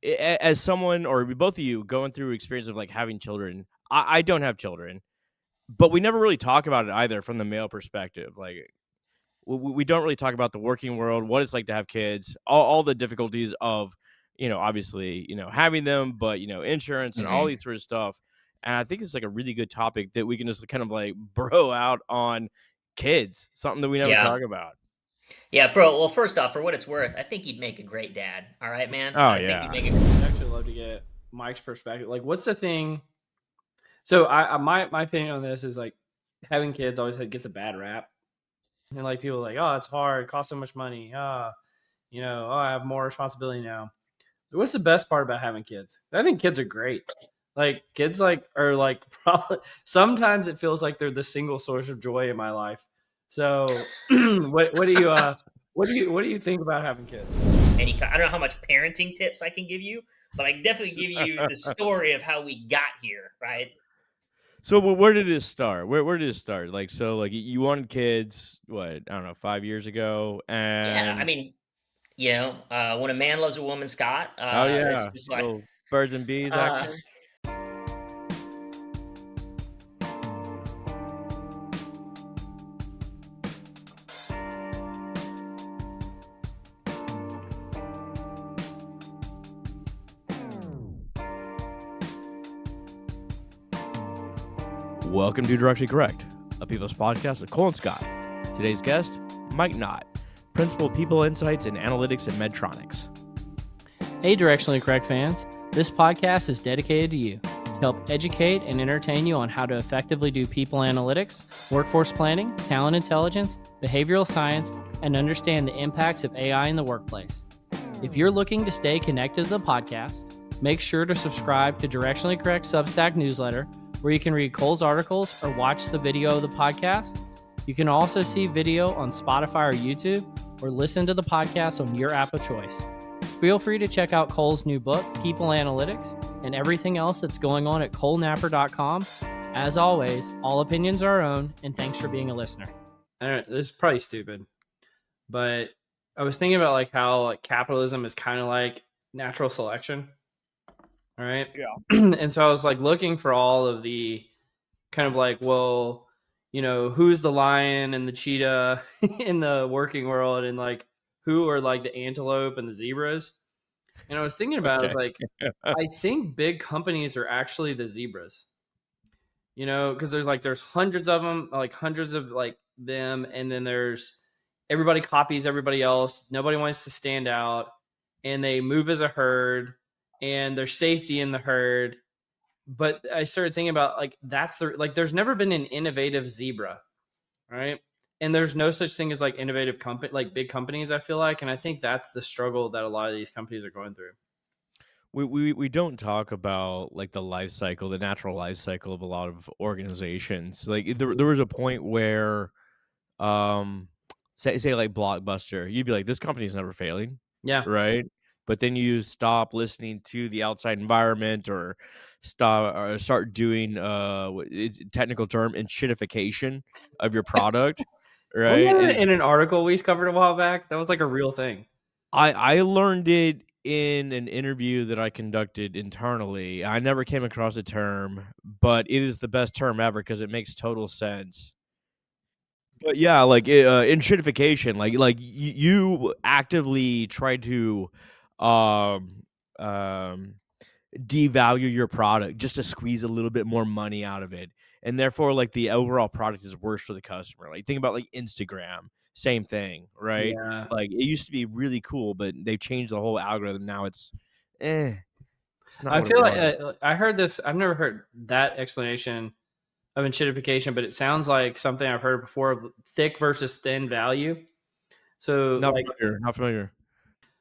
as someone or both of you going through experience of like having children, I don't have children, but we never really talk about it either from the male perspective. Like we don't really talk about the working world, what it's like to have kids, all the difficulties of, obviously, having them, but, insurance and all Mhm. these sort of stuff. And I think it's like a really good topic that we can just kind of like bro out on kids, something that we never Yeah. talk about. Yeah, well, first off, for what it's worth, I think you'd make a great dad. All right, man. Oh, I think you'd yeah. make a I'd actually love to get Mike's perspective. Like, what's the thing? So, my opinion on this is like having kids always gets a bad rap, and like people are like, oh, it's hard, it costs so much money. Oh, I have more responsibility now. What's the best part about having kids? I think kids are great. Like kids, like are like probably sometimes it feels like they're the single source of joy in my life. So, what do you what do you think about having kids? I don't know how much parenting tips I can give you, but I can definitely give you the story of how we got here, right? So where did it start? Where did it start? Like, so like you wanted kids, what, I don't know, 5 years ago. Yeah, I And mean, when a man loves a woman, Scott, oh it's yeah, just like, little birds and bees uh, action. Welcome to Directionally Correct, a people's podcast with Cole and Scott. Today's guest, Mike Knott, Principal People Insights in Analytics and Medtronics. Hey, Directionally Correct fans. This podcast is dedicated to you to help educate and entertain you on how to effectively do people analytics, workforce planning, talent intelligence, behavioral science, and understand the impacts of AI in the workplace. If you're looking to stay connected to the podcast, make sure to subscribe to Directionally Correct Substack newsletter, where you can read Cole's articles or watch the video of the podcast. You can also see video on Spotify or YouTube, or listen to the podcast on your app of choice. Feel free to check out Cole's new book, People Analytics, and everything else that's going on at colenapper.com. As always, all opinions are our own, and thanks for being a listener. I don't know, this is probably stupid, but I was thinking about like how like capitalism is kind of like natural selection. All right. Yeah. And so I was like looking for all of the kind of like, well, who's the lion and the cheetah in the working world, and like who are like the antelope and the zebras. And I was thinking about it, I was Okay. like, I think big companies are actually the zebras, because there's hundreds of them, like hundreds of like them. And then there's everybody copies everybody else. Nobody wants to stand out, and they move as a herd, and there's safety in the herd. But I started thinking about like, there's never been an innovative zebra, right? And there's no such thing as like innovative company, like big companies, I feel like. And I think that's the struggle that a lot of these companies are going through. We don't talk about like the life cycle, the natural life cycle of a lot of organizations. Like there was a point where, um, say like Blockbuster, you'd be like, this company's never failing, Yeah. right? But then you stop listening to the outside environment, or start doing it's a technical term, enshittification of your product, right? Wasn't And that in an article we covered a while back? That was like a real thing. I learned it in an interview that I conducted internally. I never came across a term, but it is the best term ever because it makes total sense. But yeah, like enshittification, like you actively try to um um devalue your product just to squeeze a little bit more money out of it. And therefore, like the overall product is worse for the customer. Like think about like Instagram, same thing, right? Yeah. Like it used to be really cool, but they've changed the whole algorithm. Now eh, it's not I what it feel like was. I heard this. I've never heard that explanation of enshittification, but it sounds like something I've heard before: thick versus thin value. So, Not like, familiar. Not familiar.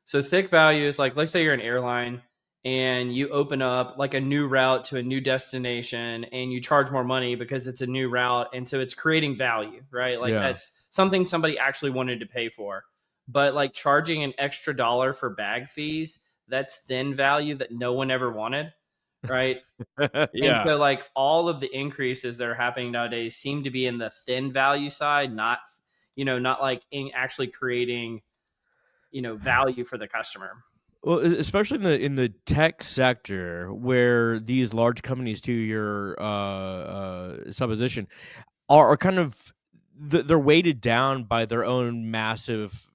so thick value is like, let's say you're an airline and you open up like a new route to a new destination, and you charge more money because it's a new route. And so it's creating value, right? Like Yeah. that's something somebody actually wanted to pay for. But like charging an extra dollar for bag fees, that's thin value that no one ever wanted, right? And Yeah. so like all of the increases that are happening nowadays seem to be in the thin value side, not like in actually creating, value for the customer. Well, especially in the tech sector where these large companies, to your supposition, are kind of they're weighted down by their own massive,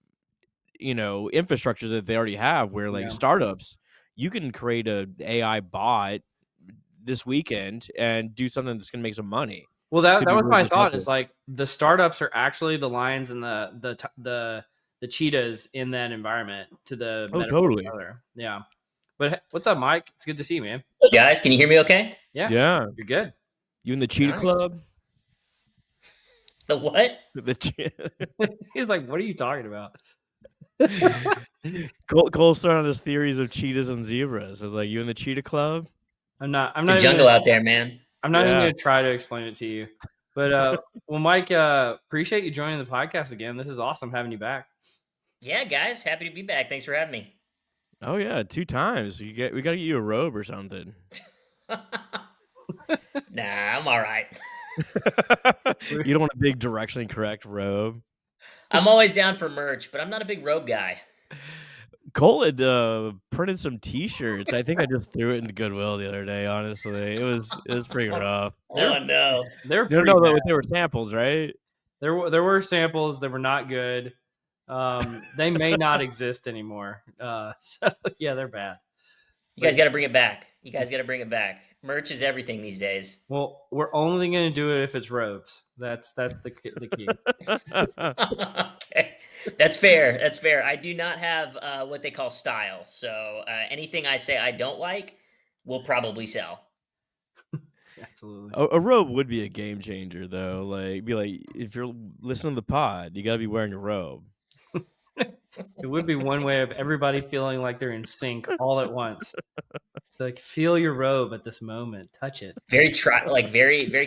infrastructure that they already have. Where like Yeah. startups, you can create a AI bot this weekend and do something that's going to make some money. Well, that Could be was really my thought. disruptive. Is like the startups are actually the lions and the cheetahs in that environment to the Oh, metaphor totally. other. Yeah. But what's up, Mike? It's good to see you, man. Guys, can you hear me okay? Yeah, Yeah, you're good. you in the Cheetah Nice. Club? The what? The He's like, "What are you talking about?" Cole's throwing out his theories of cheetahs and zebras. I was like, you in the Cheetah Club? I'm not. I'm It's a not even jungle gonna. out there, man. I'm not even Yeah. gonna try to explain it to you. But well, Mike, appreciate you joining the podcast again. This is awesome having you back. Yeah, guys, happy to be back. Thanks for having me. Oh yeah, 2 times. We gotta get you a robe or something. Nah, I'm all right. You don't want a big directionally correct robe. I'm always down for merch, but I'm not a big robe guy. Cole had printed some T-shirts. I think I just threw it into Goodwill the other day. Honestly, it was pretty rough. Oh no. They're No, pretty no, bad. they were samples, right? There were samples that were not good. They may not exist anymore. So yeah, they're bad. You guys got to bring it back. You guys got to bring it back. Merch is everything these days. Well, we're only going to do it if it's robes. That's the key. Okay. That's fair. That's fair. I do not have what they call style. So anything I say I don't like will probably sell. Absolutely. A robe would be a game changer, though. Like, be like, if you're listening to the pod, you gotta be wearing a robe. It would be one way of everybody feeling like they're in sync all at once. It's like feel your robe at this moment, touch it. Very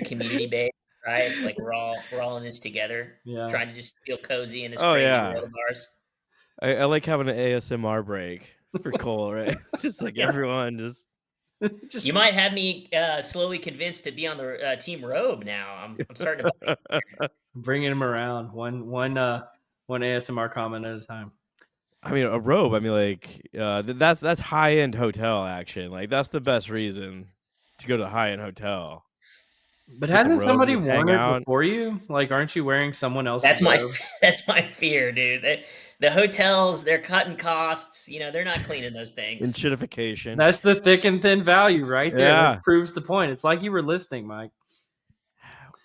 community based, right? Like we're all in this together, Yeah. trying to just feel cozy in this Oh crazy yeah, world of ours. I like having an ASMR break for Cole, right? Just like Yeah. everyone just. Just You might have me slowly convinced to be on the team robe now. I'm starting to. bringing them around one ASMR comment at a time. I mean, a robe. I mean, like, that's high end hotel action. Like, that's the best reason to go to a high end hotel. But Get the hasn't robe, somebody just worn hang it out. before you? Like, aren't you wearing someone else's That's my robe? that's my fear, dude. The hotels, they're cutting costs. They're not cleaning those In things. shitification. That's the thick and thin value right there. Yeah. That proves the point. It's like you were listening, Mike.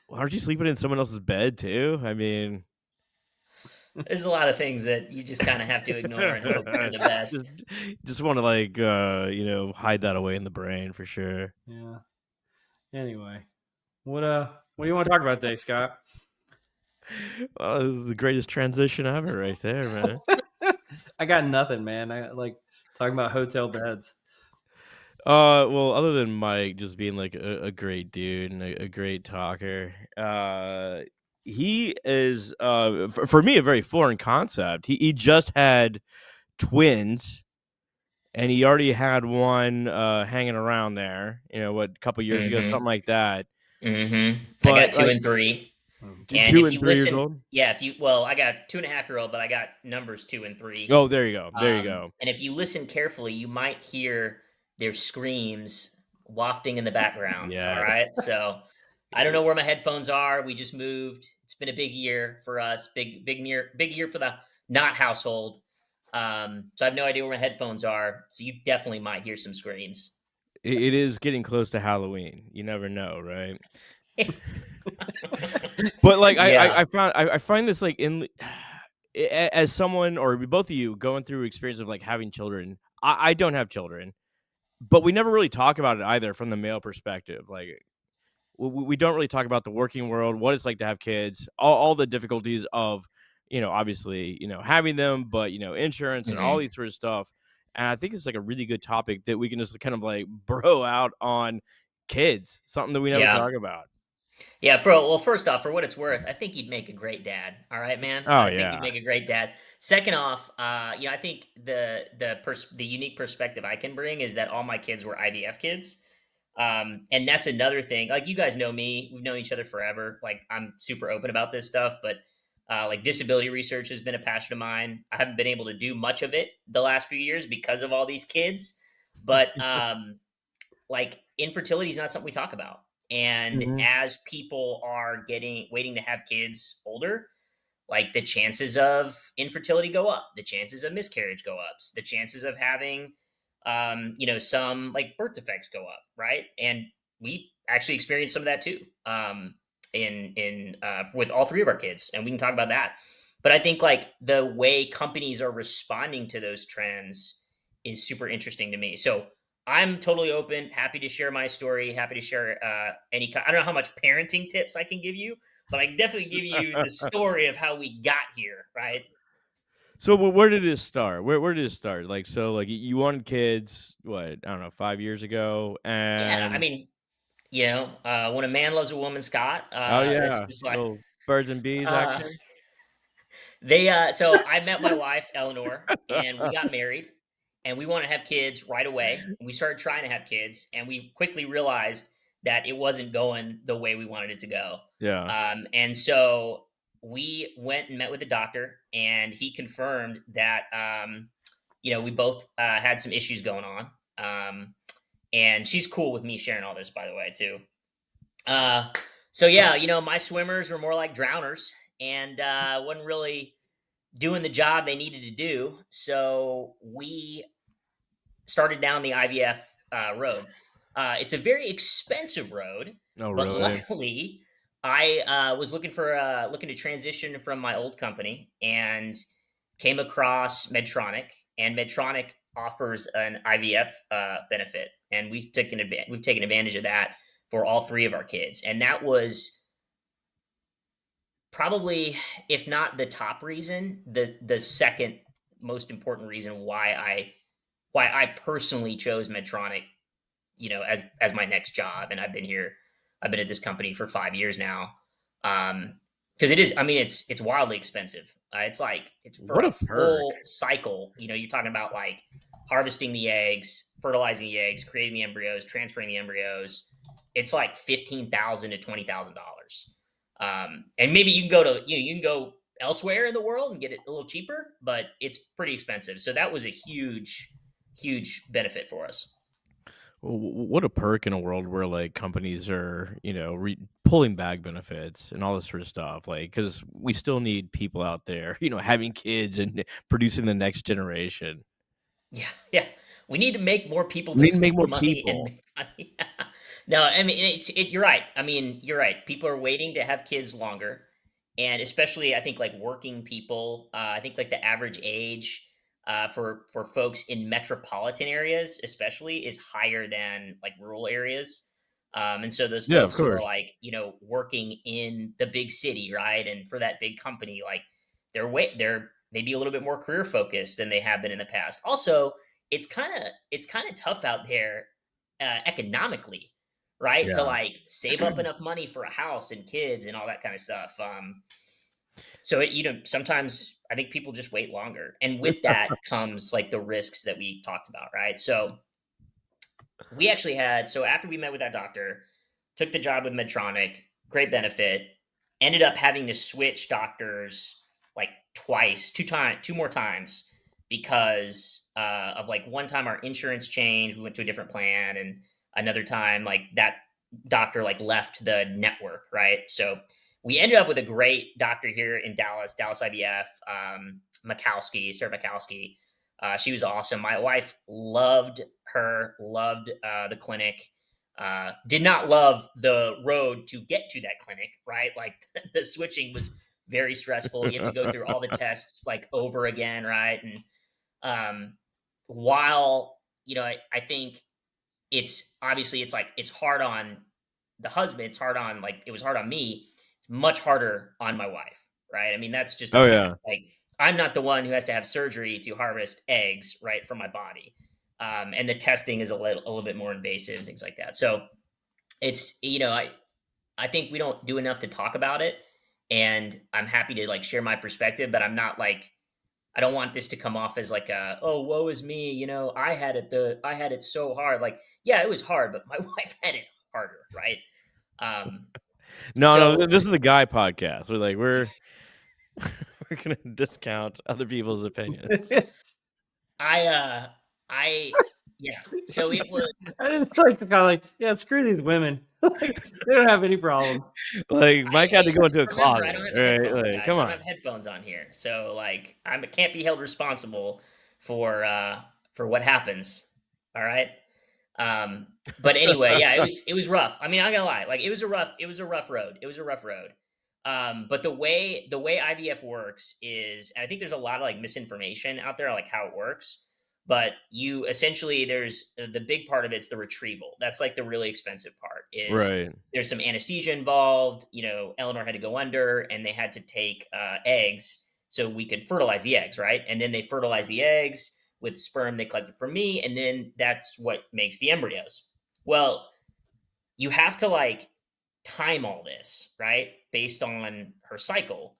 Well, aren't you sleeping in someone else's bed too? I mean, There's a lot of things that you just kind of have to ignore and hope for the best. just want to like hide that away in the brain for sure. Yeah. Anyway, what do you want to talk about today, Scott? Well, this is the greatest transition ever, right there, man. I got nothing, man. I like talking about hotel beds. Well, other than Mike just being like a great dude and a great talker, he is for me a very foreign concept. He just had twins, and he already had one hanging around there. What, a couple years ago, Mm-hmm. something like that. Mm-hmm. I got But 2 like and 3. And two if and you 3 years listen, old. yeah, I got 2.5-year-old, but I got numbers 2 and 3. Oh, there you go. There you go. And if you listen carefully, you might hear their screams wafting in the background. All Yes. right. So I don't know where my headphones are. We just moved. It's been a big year for us. Big year for the Knott household. So I have no idea where my headphones are. So you definitely might hear some screams. It is getting close to Halloween. You never know, right? But like Yeah. I find this like as someone, or both of you, going through experience of like having children. I don't have children, but we never really talk about it either from the male perspective. Like we don't really talk about the working world, what it's like to have kids, all the difficulties of obviously having them, but insurance and all Mhm. these sort of stuff. And I think it's like a really good topic that we can just kind of like bro out on kids, something that we never Yeah. talk about. Yeah, well, first off, for what it's worth, I think you'd make a great dad. All right, man. Oh I think you'd yeah. make a great dad. Second off, I think the unique perspective I can bring is that all my kids were IVF kids, and that's another thing. Like you guys know me, we've known each other forever. Like I'm super open about this stuff, but Like disability research has been a passion of mine. I haven't been able to do much of it the last few years because of all these kids, but like infertility is not something we talk about. And Mhm. as people are getting waiting to have kids older, like the chances of infertility go up, the chances of miscarriage go up, the chances of having some like birth defects go up, right? And we actually experienced some of that too, in with all three of our kids, and we can talk about that. But I think like the way companies are responding to those trends is super interesting to me. So I'm totally open, happy to share my story, happy to share I don't know how much parenting tips I can give you, but I can definitely give you the story of how we got here, right? So where did it start? Where did it start? Like, so like you wanted kids, what, I don't know, 5 years ago, Yeah, I and mean, when a man loves a woman, Scott, oh that's yeah, just like, little birds and bees uh, action. so I met my wife, Eleanor, and we got married, and we want to have kids right away. And we started trying to have kids, and we quickly realized that it wasn't going the way we wanted it to go. Yeah. And so we went and met with the doctor, and he confirmed that, we both had some issues going on. And she's cool with me sharing all this, by the way, too. Uh, so yeah, my swimmers were more like drowners, and wasn't really doing the job they needed to do. So we started down the IVF road. It's a very expensive road, Oh but really? luckily, I was looking to transition from my old company and came across Medtronic, and Medtronic offers an IVF benefit, and we've taken advantage of that for all three of our kids, and that was probably, if not the top reason, the second most important reason why I personally chose Medtronic, as my next job. And I've been at this company for 5 years now. Because it is, I mean, it's wildly expensive. It's like it's for What a a perk. full cycle. You're talking about like harvesting the eggs, fertilizing the eggs, creating the embryos, transferring the embryos. It's like $15,000 to $20,000. And maybe you can you can go elsewhere in the world and get it a little cheaper, but it's pretty expensive. So that was a huge benefit for us. What a perk in a world where like companies are, pulling back benefits and all this sort of stuff. Like, because we still need people out there, having kids and producing the next generation. Yeah, yeah. We need to make more people We to need to make spend more money and people. make money. No, I mean you're right. I mean, you're right. People are waiting to have kids longer. And especially I think like working people, I think like the average age for folks in metropolitan areas especially is higher than like rural areas. And so those Yeah, of folks who are course. like, working in the big city, right? And for that big company, like they're maybe a little bit more career focused than they have been in the past. Also, it's kind of tough out there economically, right? To Yeah. like save up enough money for a house and kids and all that kind of stuff. So sometimes I think people just wait longer, and with that comes like the risks that we talked about, right? So we actually had so after we met with that doctor, took the job with Medtronic, great benefit, ended up having to switch doctors like twice, two more times because of like one time our insurance changed, we went to a different plan, and another time like that doctor like left the network, right? So we ended up with a great doctor here in Dallas IVF, Sarah Mikowski. She was awesome. My wife loved her, loved the clinic. Did not love the road to get to that clinic, right? Like the switching was very stressful. You have to go through all the tests like over again, right? And um, while I think it's obviously it's hard on the husband. It's hard on it was hard on me. It's much harder on my wife, right? I mean, that's just a Oh fact. yeah. Like I'm not the one who has to have surgery to harvest eggs, right, from my body. And the testing is a little bit more invasive and things like that. So it's I think we don't do enough to talk about it, and I'm happy to like share my perspective, but I'm not like I don't want this to come off as like a oh woe is me, I had it so hard. Like yeah, it was hard, but my wife had it harder, right? Um, No, so this is the guy podcast. We're like, We're gonna discount other people's opinions. I yeah. So it was. I just like to kind of like, yeah, screw these women. Like, they don't have any problem. Like Mike had to go into a Remember, I closet, don't have right? headphones, Like, guys. come I don't on. have headphones on here, so like I can't be held responsible for what happens. All right. But anyway, yeah, it was rough. I mean, I'm not gonna lie, like it was a rough road. It was a rough road. But the way IVF works is, and I think there's a lot of like misinformation out there, like how it works. But you essentially there's the big part of it's the retrieval. That's like the really expensive part. Is Right. there's some anesthesia involved. Eleanor had to go under, and they had to take eggs so we could fertilize the eggs, right? And then they fertilize the eggs with sperm they collected from me, and then that's what makes the embryos. Well, you have to like time all this, right? Based on her cycle.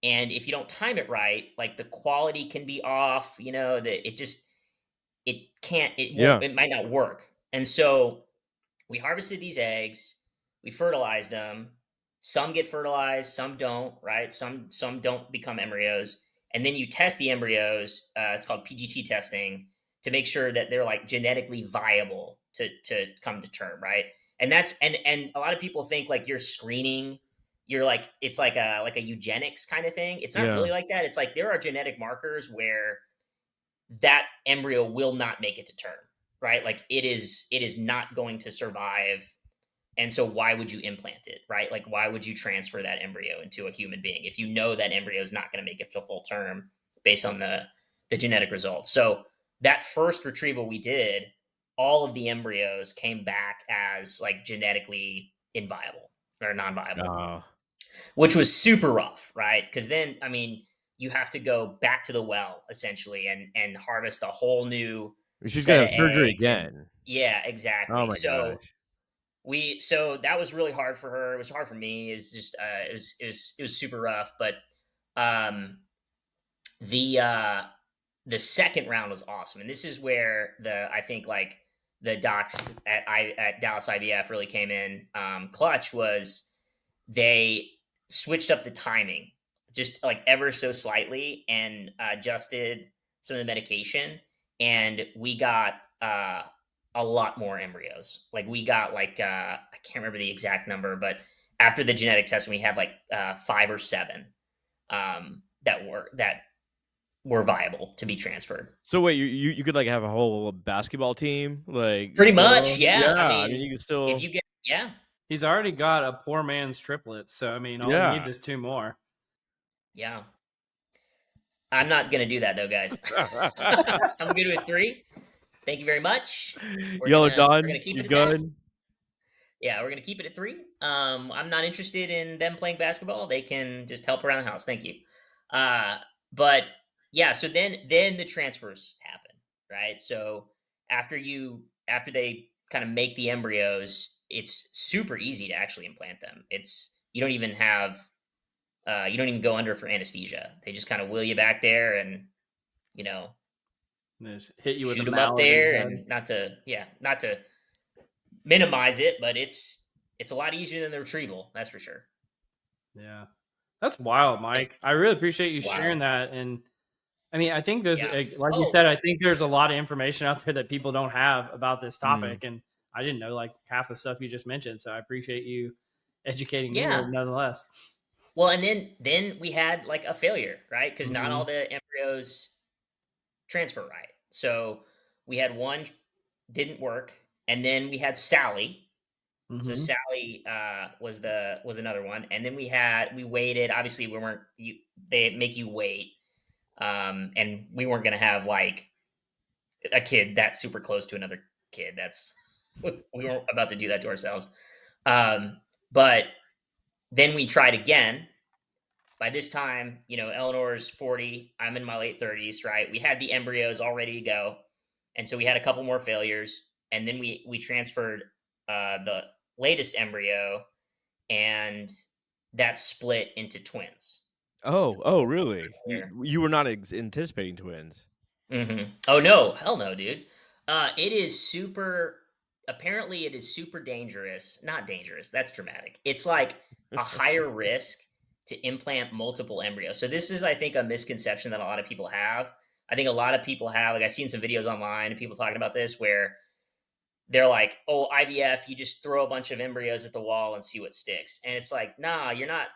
And if you don't time it right, like the quality can be off, that it can't, it won't, Yeah. it might not work. And so we harvested these eggs, we fertilized them. Some get fertilized, some don't, right? Some don't become embryos, and then you test the embryos. It's called PGT testing to make sure that they're like genetically viable to come to term, right? And that's and a lot of people think like you're screening. You're like it's like a eugenics kind of thing. It's not Yeah. really like that. It's like there are genetic markers where that embryo will not make it to term, right? Like it is not going to survive. And so why would you implant it, right? Like why would you transfer that embryo into a human being if you know that embryo is not going to make it to full term based on the genetic results? So that first retrieval we did, all of the embryos came back as like genetically inviable or non-viable, Oh. which was super rough, right? Because then, I mean, you have to go back to the well essentially and harvest a whole new She's set gonna of have surgery eggs. And again. yeah, Oh exactly. my So gosh. that was really hard for her. It was hard for me. It was just it was super rough. But um, the uh, the second round was awesome, and this is where I think like the docs at Dallas IVF really came in. Clutch was they switched up the timing just like ever so slightly and adjusted some of the medication, and we got a lot more embryos. Like we got like I can't remember the exact number, but after the genetic testing, we had like 5 or 7 that were viable to be transferred. So wait, you could like have a whole basketball team, like Pretty much, still? yeah. Yeah, I I mean mean, you can if still. you get, yeah, He's already got a poor man's triplets, so I mean, all he Yeah. needs is 2 more. yeah. I'm not gonna do that though, guys. I'm good with 3. Thank you very much. We're Y'all are gonna we're done. gonna keep You it at that. good? Yeah, we're gonna keep it at 3. I'm not interested in them playing basketball. They can just help around the house. Thank you. Uh, but yeah, so then the transfers happen, right? So after they kind of make the embryos, it's super easy to actually implant them. It's you don't even go under for anesthesia. They just kind of wheel you back there and you know They just hit you with a shoot them up mallet in the there, head. and not to minimize it, but it's a lot easier than the retrieval, that's for sure. Yeah. That's wild, Mike. I really appreciate you sharing Wow. that. And I mean, I think there's, Yeah. like you Oh, said, I think there's a lot of information out there that people don't have about this Mm. topic. And I didn't know like half the stuff you just mentioned. So I appreciate you educating me yeah. nonetheless. Well, and then we had like a failure, right? Because not Mm-hmm. all the embryos transfer right. So we had one didn't work, and then we had Sally. So Mm-hmm. Sally was another one, and then we waited. Obviously, we weren't you. They make you wait, and we weren't gonna have like a kid that's super close to another kid. That's we weren't about to do that to ourselves. But then we tried again. By this time, Eleanor's 40. I'm in my late 30s, right? We had the embryos all ready to go, and so we had a couple more failures, and then we transferred the latest embryo, and that split into twins. Oh, really? So You were not anticipating twins. Oh no, hell no, dude. It is super. Apparently, it is super dangerous. Not dangerous. That's dramatic. It's like a higher risk to implant multiple embryos. So this is, I think, a misconception that a lot of people have. I think a lot of people have, like, I've seen some videos online and people talking about this where they're like, "Oh, IVF, you just throw a bunch of embryos at the wall and see what sticks." And it's like, "Nah, you're not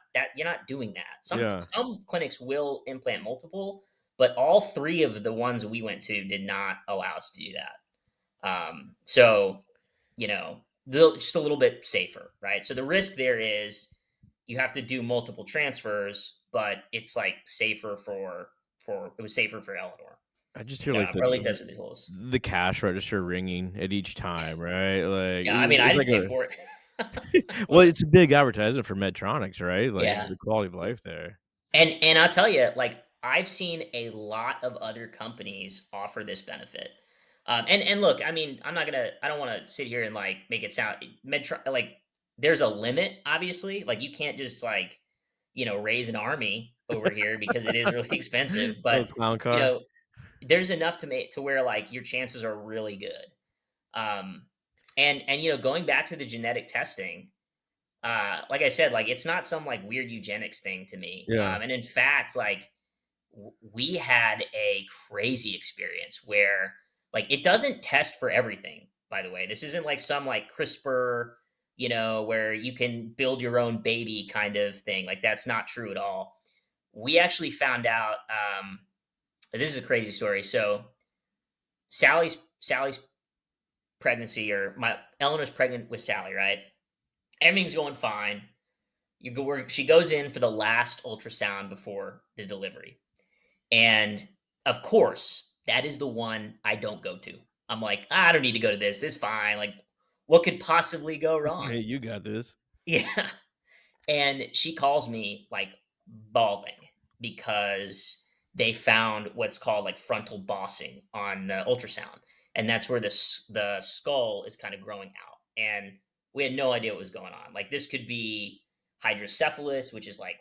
doing that." Yeah. Some clinics will implant multiple, but all 3 of the ones we went to did not allow us to do that. So, just a little bit safer, right? So the risk there is you have to do multiple transfers, but it's like safer for it was safer for Eleanor. I just hear like Or at least that's what they told us. the cash register ringing at each time, right? Like Yeah, I mean, I it's didn't like pay a for it. well, it's a big advertisement for Medtronics, right? Like Yeah. the quality of life there. And I'll tell you, like, I've seen a lot of other companies offer this benefit. And look, I mean, I don't want to sit here and like make it sound Medtron like there's a limit, obviously. Like you can't just like, raise an army over here because it is really expensive. Little But clown you car. know, there's enough to make to where like your chances are really good. Um, and going back to the genetic testing, like I said, like it's not some like weird eugenics thing to me. Yeah. And in fact, like we had a crazy experience where like it doesn't test for everything. By the way, this isn't like some like CRISPR, where you can build your own baby kind of thing. Like that's not true at all. We actually found out. This is a crazy story. So Sally's pregnancy, or my Eleanor's pregnant with Sally, right? Everything's going fine. She goes in for the last ultrasound before the delivery. And of course, that is the one I don't go to. I'm like, I don't need to go to this. This is fine. Like, what could possibly go wrong? Hey, you got this. Yeah. And she calls me like bawling because they found what's called like frontal bossing on the ultrasound. And that's where the skull is kind of growing out. And we had no idea what was going on. Like, this could be hydrocephalus, which is like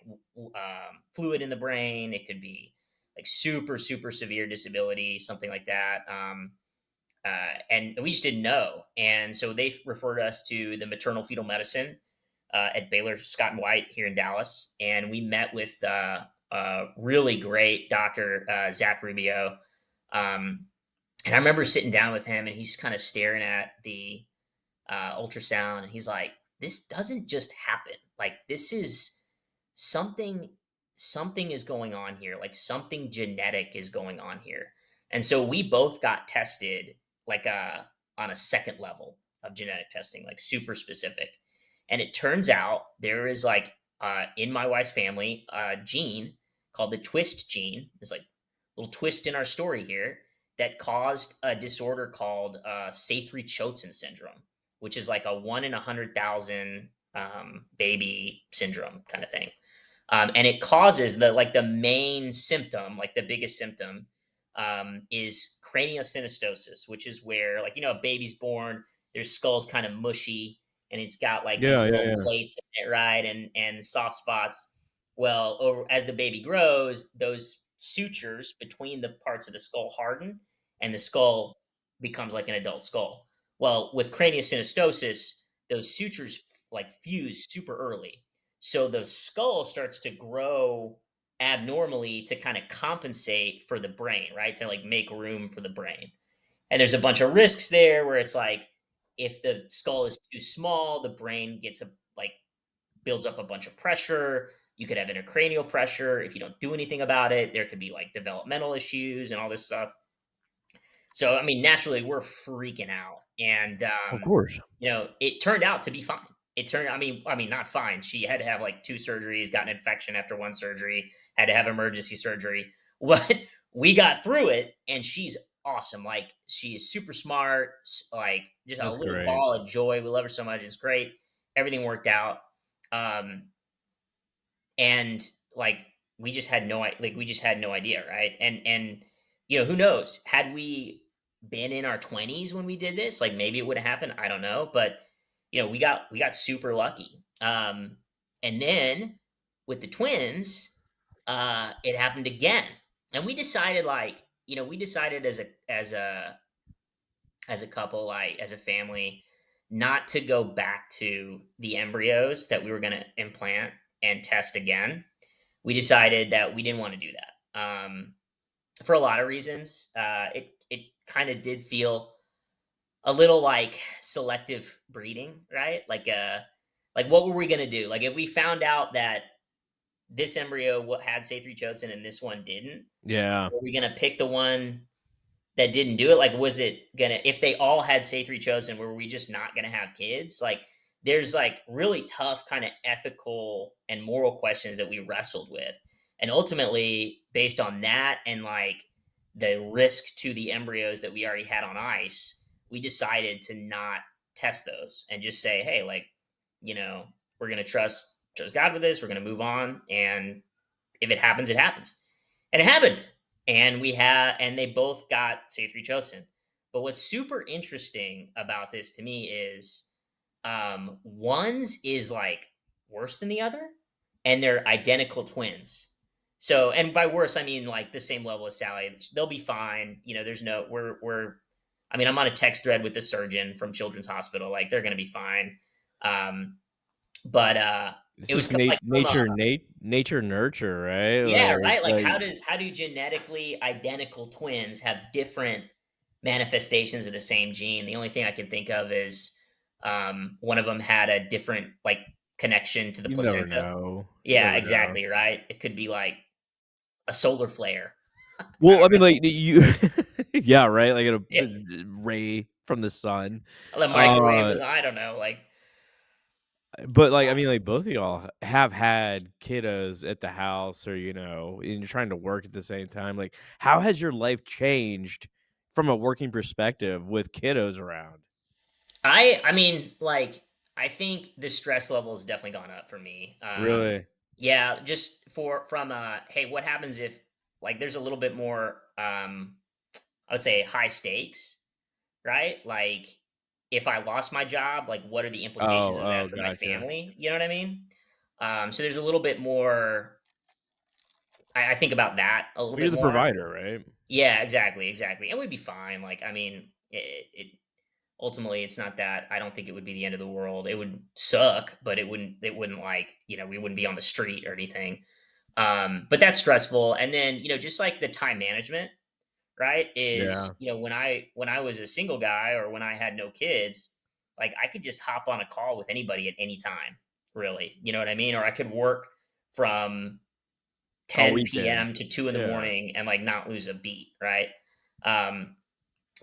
fluid in the brain. It could be like super, super severe disability, something like that. And we just didn't know. And so they referred us to the maternal fetal medicine at Baylor Scott and White here in Dallas, and we met with really great doctor Zach Rubio. Um, and I remember sitting down with him, and he's kind of staring at the ultrasound, and he's like, "This doesn't just happen. Like this is something. Something is going on here. Like something genetic is going on here." And so we both got tested, like on a second level of genetic testing, like super specific. And it turns out there is like in my wife's family a gene called the twist gene. It's like a little twist in our story here that caused a disorder called Say3-Chotzen syndrome, which is like a 1 in 100,000 baby syndrome kind of thing. And it causes the main symptom, like the biggest symptom, is craniosynostosis, which is where, like, a baby's born, their skull's kind of mushy, and it's got like these Yeah, yeah, little yeah. plates in it, right, and soft spots. Well, as the baby grows, those sutures between the parts of the skull harden, and the skull becomes like an adult skull. Well, with craniosynostosis, those sutures like fuse super early, so the skull starts to grow abnormally to kind of compensate for the brain, right? To like make room for the brain. And there's a bunch of risks there where it's like if the skull is too small, the brain gets like builds up a bunch of pressure. You could have intracranial pressure. If you don't do anything about it, there could be like developmental issues and all this stuff. So, I mean, naturally, we're freaking out, and Of course. it turned out to be fine. I mean, not fine. She had to have like 2 surgeries, got an infection after one surgery, had to have emergency surgery. What we got through it, and she's awesome. Like, she is super smart, like just a That's little great. ball of joy. We love her so much. It's great. Everything worked out. Um, and like we just had no idea, right? And who knows, had we been in our 20s when we did this, like maybe it would have happened, I don't know. But we got super lucky. And then with the twins, it happened again. And we decided, like, we decided as a couple, like as a family, not to go back to the embryos that we were going to implant and test again. we decided that we didn't want to do that for a lot of reasons. It kind of did feel a little like selective breeding, right? Like what were we gonna do? Like if we found out that this embryo had say 3 chosen and this one didn't, Yeah. were we gonna pick the one that didn't do it? Like, was it gonna if they all had say 3 chosen, were we just not gonna have kids? Like, there's like really tough kind of ethical and moral questions that we wrestled with. And ultimately, based on that and like the risk to the embryos that we already had on ice, we decided to not test those and just say, hey, like, you know, we're gonna trust God with this, we're gonna move on. And if it happens, it happens. And it happened. And they both got say 3 chosen. But what's super interesting about this to me is one's is like worse than the other, and they're identical twins. So, and by worse, I mean like the same level as Sally. They'll be fine. You know, there's no, I mean, I'm on a text thread with the surgeon from Children's Hospital. Like, they're going to be fine. Um, but It's it was just like from a, nature nurture, right? yeah, right. Like, Like how do genetically identical twins have different manifestations of the same gene? The only thing I can think of is one of them had a different like connection to the you never placenta. know. You Yeah, never know. exactly. Right. It could be like a solar flare. I Well, I don't mean, know. like you, yeah, right. Like a Yeah. ray from the sun. The microwave Uh, was, I don't know. Like, but like, I mean, like both of y'all have had kiddos at the house, or and you're trying to work at the same time. Like, how has your life changed from a working perspective with kiddos around? I mean, like, I think the stress level has definitely gone up for me. Really? Yeah, just from hey, what happens if like there's a little bit more I would say high stakes, right? Like if I lost my job, like what are the implications Oh, of oh, that for my gotcha. family? You know what I mean? So there's a little bit more I think about that a little Well, you're bit the more. provider, right? Yeah, exactly, exactly. And we'd be fine. Like, I mean, it ultimately it's not that I don't think it would be the end of the world. It would suck, but it wouldn't like, we wouldn't be on the street or anything. But that's stressful. And then, just like the time management, right? Yeah. Is, when I was a single guy or when I had no kids, like I could just hop on a call with anybody at any time, really. You know what I mean? Or I could work from All 10 weekend. p.m. to 2 in the Yeah. morning and like not lose a beat, right? Um,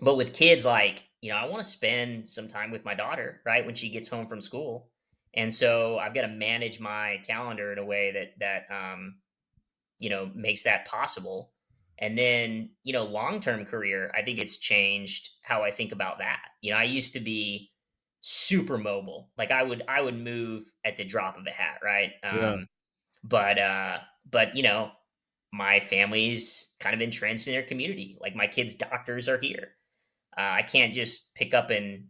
but with kids, like, I want to spend some time with my daughter, right? When she gets home from school. And so I've got to manage my calendar in a way that makes that possible. And then, long-term career, I think it's changed how I think about that. I used to be super mobile. Like I would move at the drop of a hat, right? Yeah. But my family's kind of entrenched in their community. Like my kids' doctors are here. I can't just pick up and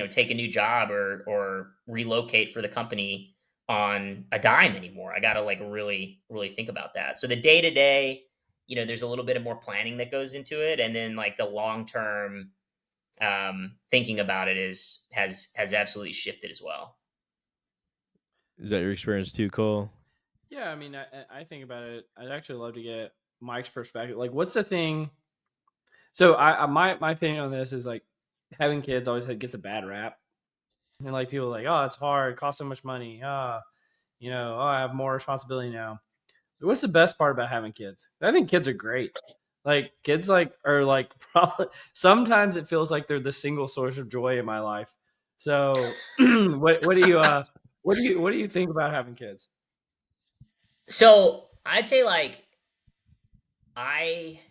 take a new job or relocate for the company on a dime anymore. I got to like really really think about that. So the day to day, there's a little bit of more planning that goes into it, and then like the long term thinking about it has absolutely shifted as well. Is that your experience too, Cole? Yeah, I mean, I think about it. I'd actually love to get Mike's perspective. Like, what's the thing? So, my opinion on this is like having kids always gets a bad rap, and like people are like, oh, it's hard, it costs so much money. Oh, I have more responsibility now. What's the best part about having kids? I think kids are great. Like kids, like are like probably sometimes it feels like they're the single source of joy in my life. So, what do you think about having kids? So I'd say like I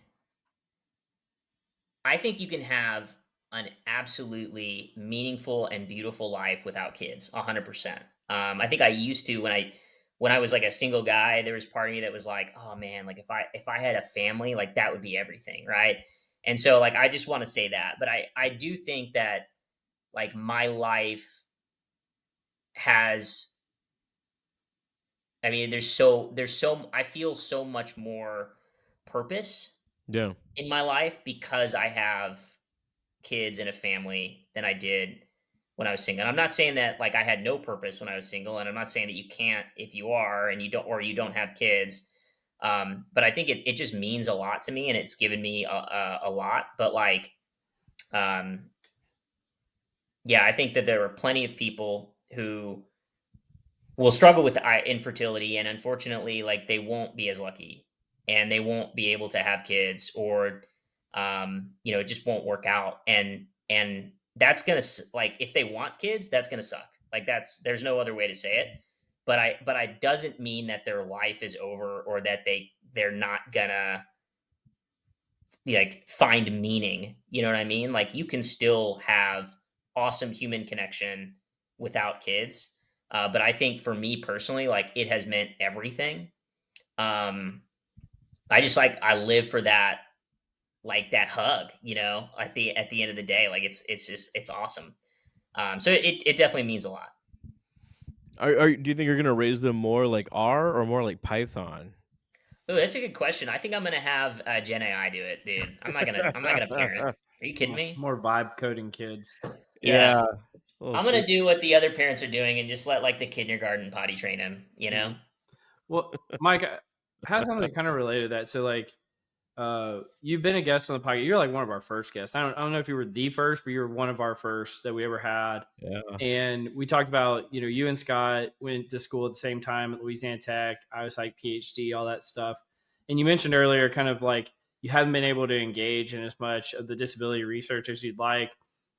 I think you can have an absolutely meaningful and beautiful life without kids, 100%. I think I used to when I was like a single guy, there was part of me that was like, oh man, like if I had a family, like that would be everything, right? And so like I just want to say that, but I do think that like my life has, I mean, there's so I feel so much more purpose Yeah. in my life because I have kids and a family than I did when I was single. And I'm not saying that like I had no purpose when I was single, and I'm not saying that you can't if you are and you don't have kids. But I think it just means a lot to me, and it's given me a lot. But like, um, yeah, I think that there are plenty of people who will struggle with infertility, and unfortunately, like they won't be as lucky, and they won't be able to have kids, or it just won't work out, and that's gonna like if they want kids, that's gonna suck. Like there's no other way to say it. But I doesn't mean that their life is over, or that they're not gonna like find meaning. You know what I mean? Like you can still have awesome human connection without kids. But I think for me personally, like it has meant everything. Um, I just like I live for that, like that hug, at the end of the day. Like it's awesome. So it definitely means a lot. Do you think you're gonna raise them more like R or more like Python? Oh, that's a good question. I think I'm gonna have Gen AI do it, dude. I'm not gonna parent. Are you kidding me? More vibe coding kids. Yeah, Yeah. Well, I'm see. gonna do what the other parents are doing and just let like the kindergarten potty train him. Mhm. Well, Mike, I have something kind of related to that. So, like, you've been a guest on the podcast. You're like one of our first guests. I don't know if you were the first, but you're one of our first that we ever had. Yeah. And we talked about, you and Scott went to school at the same time at Louisiana Tech. I was like PhD, all that stuff. And you mentioned earlier, kind of like you haven't been able to engage in as much of the disability research as you'd like.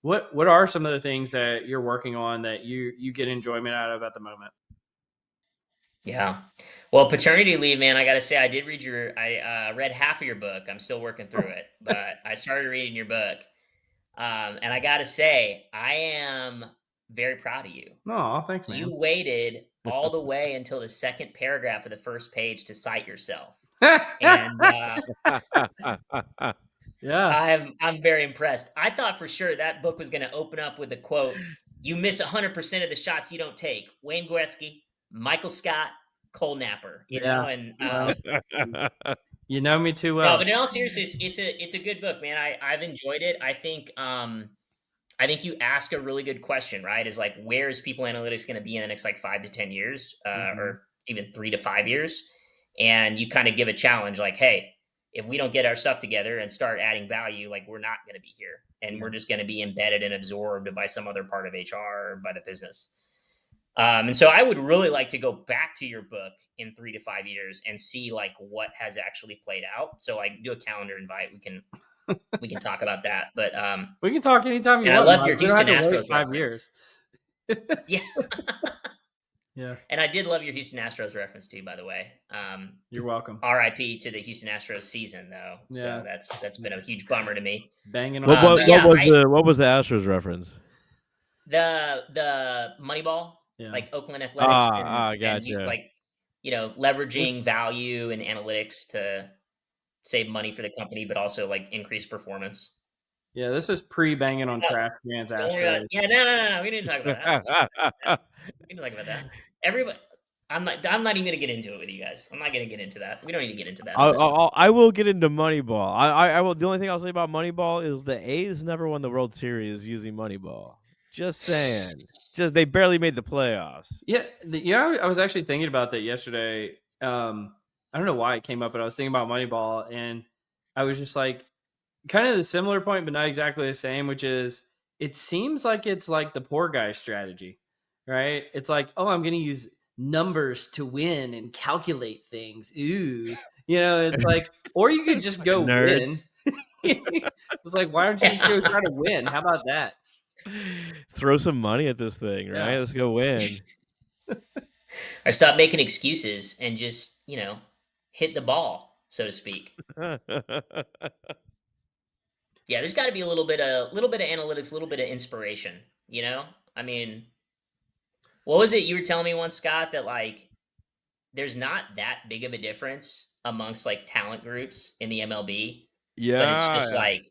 What are some of the things that you're working on that you get enjoyment out of at the moment? Yeah. Well, paternity leave, man. I gotta say, I read half of your book. I'm still working through it, but I started reading your book, and I gotta say, I am very proud of you. Oh, thanks, man. You waited all the way until the second paragraph of the first page to cite yourself, and Yeah. I'm very impressed. I thought for sure that book was going to open up with a quote: "You miss 100% of the shots you don't take." Wayne Gretzky, Michael Scott, Cole Napper. Yeah. And Well, you know me too no, well. but in all seriousness, it's a good book, man. I've enjoyed it. I think you ask a really good question, right? Is like, where is people analytics going to be in the next like 5 to 10 years, Mhm. or even 3 to 5 years? And you kind of give a challenge, like, hey, if we don't get our stuff together and start adding value, like we're not going to be here, and Yeah. we're just going to be embedded and absorbed by some other part of HR or by the business. And so I would really like to go back to your book in 3 to 5 years and see like what has actually played out. So I do a calendar invite. We can talk about that. But We can talk anytime you and I want, loved Mike. your We don't have Houston to wait Astros 5 years. reference. Yeah. Yeah. And I did love your Houston Astros reference too, by the way. You're welcome. RIP to the Houston Astros season, though. So Yeah. that's been a huge bummer to me. Banging What on what But what yeah, was the Astros reference? the Moneyball, Yeah. like Oakland Athletics, and you Gotcha. like This leveraging value and analytics to save money for the company, but also like increase performance. this was pre banging on Oh, trash cans don't worry about it. Astros. Yeah, no. We need to talk about that. We need to talk about that. Everybody, I'm not even gonna get into it with you guys. I'm not gonna get into that. We don't need to get into that on this one. I will get into Moneyball. I will. The only thing I'll say about Moneyball is the A's never won the World Series using Moneyball. Just saying. Just they barely made the playoffs. Yeah. I was actually thinking about that yesterday. I don't know why it came up, but I was thinking about Moneyball, and I was just like, kind of the similar point, but not exactly the same, which is it seems like it's like the poor guy strategy, right? It's like, oh, I'm going to use numbers to win and calculate things. Ooh, it's like, or you could just go win. Nerds. It's like, why don't you just go try to win? How about that? Throw some money at this thing, right? Yeah. Let's go win. Or stop making excuses and just hit the ball, so to speak. Yeah, there's got to be a little bit of analytics, a little bit of inspiration. I mean, what was it you were telling me once, Scott? That like there's not that big of a difference amongst like talent groups in the MLB, but it's just Yeah. like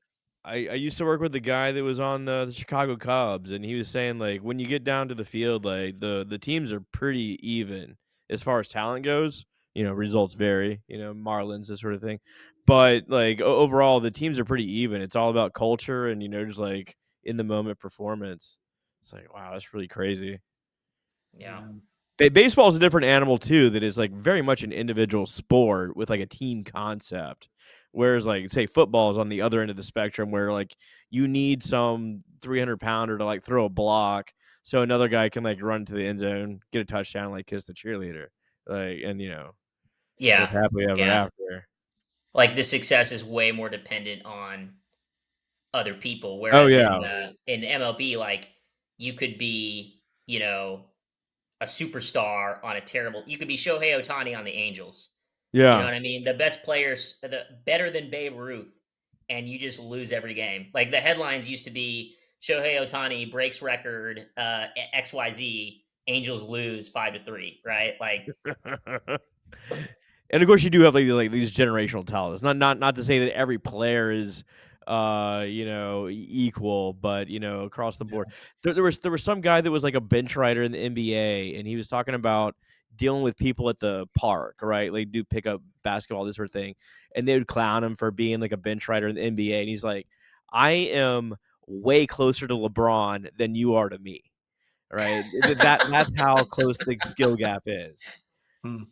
I used to work with the guy that was on the Chicago Cubs, and he was saying like when you get down to the field, like the teams are pretty even as far as talent goes. Results vary. Marlins, this sort of thing, but like overall, the teams are pretty even. It's all about culture and just like in the moment performance. It's like wow, that's really crazy. yeah. Baseball is a different animal too. That is like very much an individual sport with like a team concept. Whereas like say football is on the other end of the spectrum, where like you need some 300-pounder to like throw a block, so another guy can like run to the end zone, get a touchdown, like kiss the cheerleader, like and live Yeah, happily ever yeah. after. Like the success is way more dependent on other people, Oh whereas yeah, in MLB, like you could be, a superstar on a terrible. You could be Shohei Otani on the Angels. You know yeah. what I mean? The best players, the better than Babe Ruth, and you just lose every game. Like the headlines used to be Shohei Otani breaks record XYZ. Angels lose 5-3. Right? Like And of course, you do have like these generational talents. Not to say that every player is, equal, but across the board, there was some guy that was like a bench rider in the NBA, and he was talking about dealing with people at the park, right? Like do pick up basketball, this sort of thing, and they would clown him for being like a bench rider in the NBA, and he's like, I am way closer to LeBron than you are to me, right? That's how close the skill gap is. Hmm.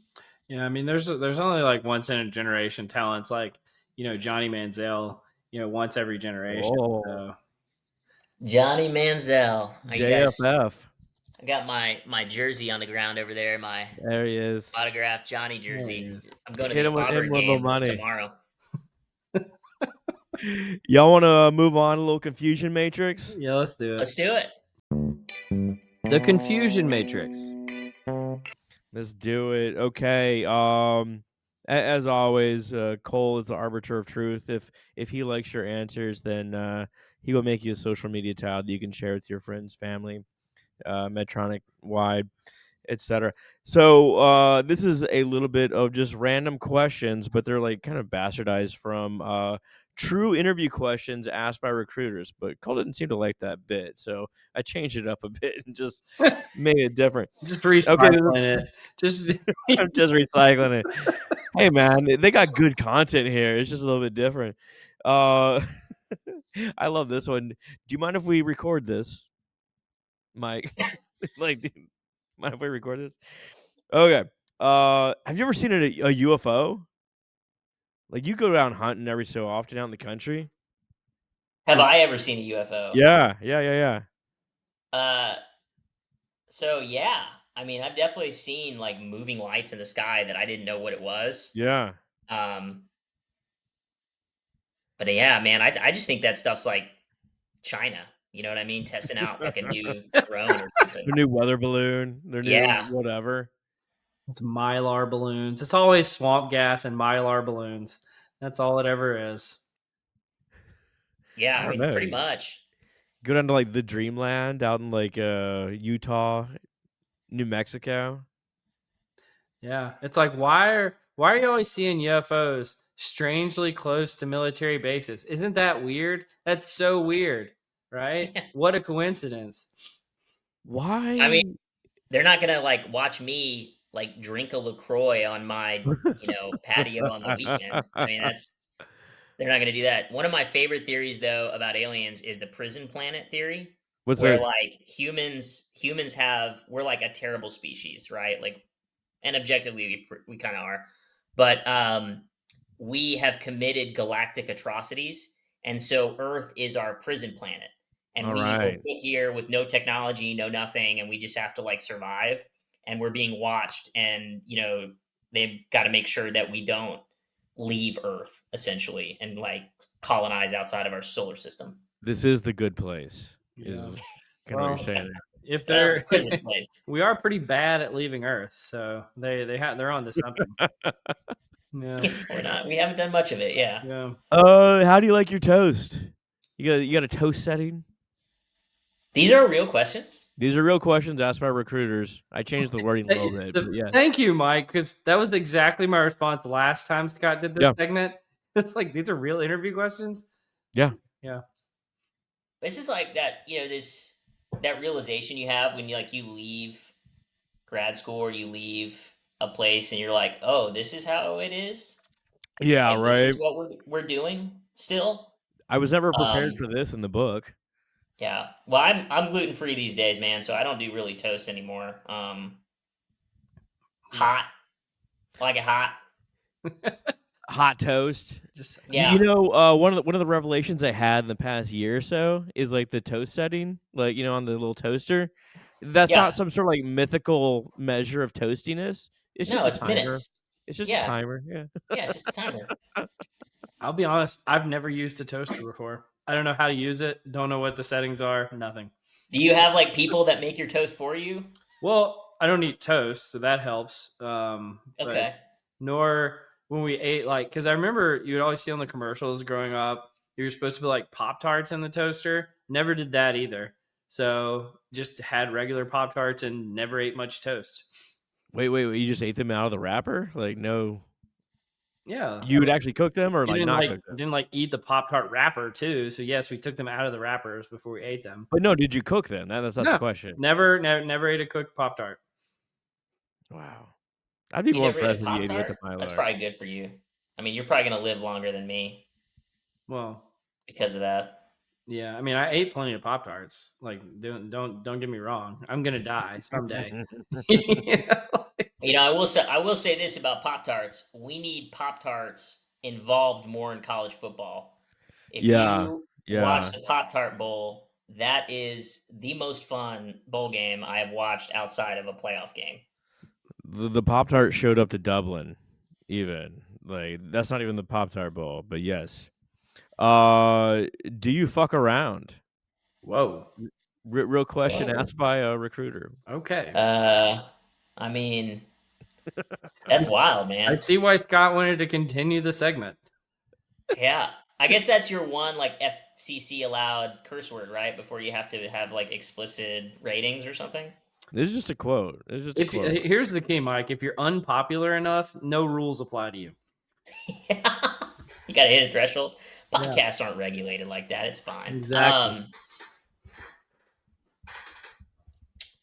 Yeah, I mean, there's only like once in a generation talents, like Johnny Manziel, once every generation. Oh, So Johnny Manziel. You guys, JFF. I got my jersey on the ground over there. My There he is. autographed Johnny there he jersey. is. I'm going to Hit the him Auburn with a little game money. tomorrow. Y'all want to move on a little confusion matrix? Yeah, let's do it. Let's do it. The confusion matrix. Let's do it. Okay. As always, Cole is the arbiter of truth. If he likes your answers, then he will make you a social media tile that you can share with your friends, family, Medtronic wide, etc. So this is a little bit of just random questions, but they're like kind of bastardized from true interview questions asked by recruiters. But Cole didn't seem to like that bit, so I changed it up a bit and just made it different. Just Okay, recycling it. Just I'm just recycling it. Hey man, they got good content here. It's just a little bit different. Uh, I love this one. Do you mind if we record this, Mike? Like, mind if we record this? Okay. Have you ever seen a UFO? Like, you go around hunting every so often out in the country. Have I ever seen a UFO? Yeah. Uh, so yeah, I mean, I've definitely seen like moving lights in the sky that I didn't know what it was. Yeah. Um, but yeah, man, I just think that stuff's like China. You know what I mean? Testing out like a new drone or something. Their new weather balloon, their new Yeah, whatever. it's Mylar balloons. It's always swamp gas and Mylar balloons. That's all it ever is. yeah. I I don't mean, know. pretty much. Go down to like the Dreamland out in like Utah, New Mexico. Yeah, it's like why are you always seeing UFOs strangely close to military bases? Isn't that weird? That's so weird, right? What a coincidence. I mean, Why? they're not gonna like watch me like drink a Lacroix on my patio on the weekend. I mean, that's they're not gonna do that. One of my favorite theories though about aliens is the prison planet theory, What's where this? like humans have we're like a terrible species, right? Like, and objectively we kind of are, but we have committed galactic atrocities, and so Earth is our prison planet, and All we were right. put here with no technology, no nothing, and we just have to like survive, and we're being watched, and they've got to make sure that we don't leave Earth essentially and like colonize outside of our solar system. This is the good place. Is Yeah. kind of what you're Well, saying if Well, they're prison place. we are pretty bad at leaving Earth, so they're on to something. there. Yeah. We're not. We haven't done much of it. Yeah. Yeah. How do you like your toast? You got a toast setting? These are real questions. These are real questions asked by recruiters. I changed the wording a little bit, but yes. Thank you, Mike, because that was exactly my response the last time Scott did this Yeah. segment. It's like these are real interview questions. Yeah. Yeah. This is like that. That realization you have when you leave grad school or you leave a place and you're like, oh, this is how it is. Yeah, Like this right. is what we're doing still. I was never prepared Um, for this in the book. yeah. Well, I'm gluten free these days, man. So I don't do really toast anymore. Hot. I like it hot. Hot toast. Just Yeah. One of the revelations I had in the past year or so is like the toast setting, like on the little toaster. That's Yeah. not some sort of like mythical measure of toastiness. It's No, just a it's timer. minutes. It's just a Yeah. timer. Yeah. Yeah, it's just a timer. I'll be honest, I've never used a toaster before. I don't know how to use it. Don't know what the settings are. Nothing. Do you have like people that make your toast for you? Well, I don't eat toast, so that helps. But Okay. nor when we ate because I remember you would always see on the commercials growing up, you were supposed to put like Pop Tarts in the toaster. Never did that either. So just had regular Pop Tarts and never ate much toast. Wait. You just ate them out of the wrapper? Like no, Yeah, you would actually cook them or you like not cook them? didn't eat the Pop Tart wrapper too. So yes, we took them out of the wrappers before we ate them. But no, did you cook them? That's the No, question. never ate a cooked Pop Tart. Wow. I'd be You more never ate a impressed if you Pop ate it with Tart? the That's Mylar. probably good for you. I mean, you're probably gonna live longer than me Well, because of that. yeah, I mean, I ate plenty of Pop Tarts. Like, don't get me wrong. I'm gonna die someday. You know, I will say this about Pop Tarts. We need Pop Tarts involved more in college football. If Yeah. you watch Yeah. the Pop Tart Bowl, that is the most fun bowl game I have watched outside of a playoff game. The Pop Tart showed up to Dublin, even. Like that's not even the Pop Tart Bowl, but yes. Do you fuck around? Whoa. Real question Whoa. asked by a recruiter. Okay. I mean, that's wild, I man. see why Scott wanted to continue the segment. Yeah. I guess that's your one like FCC allowed curse word, right? Before you have to have like explicit ratings or something. This is just a quote. This is just a quote. Here's the key, Mike. If you're unpopular enough, no rules apply to you. You got to hit a threshold. Yeah. Podcasts aren't regulated like that. It's fine. Exactly.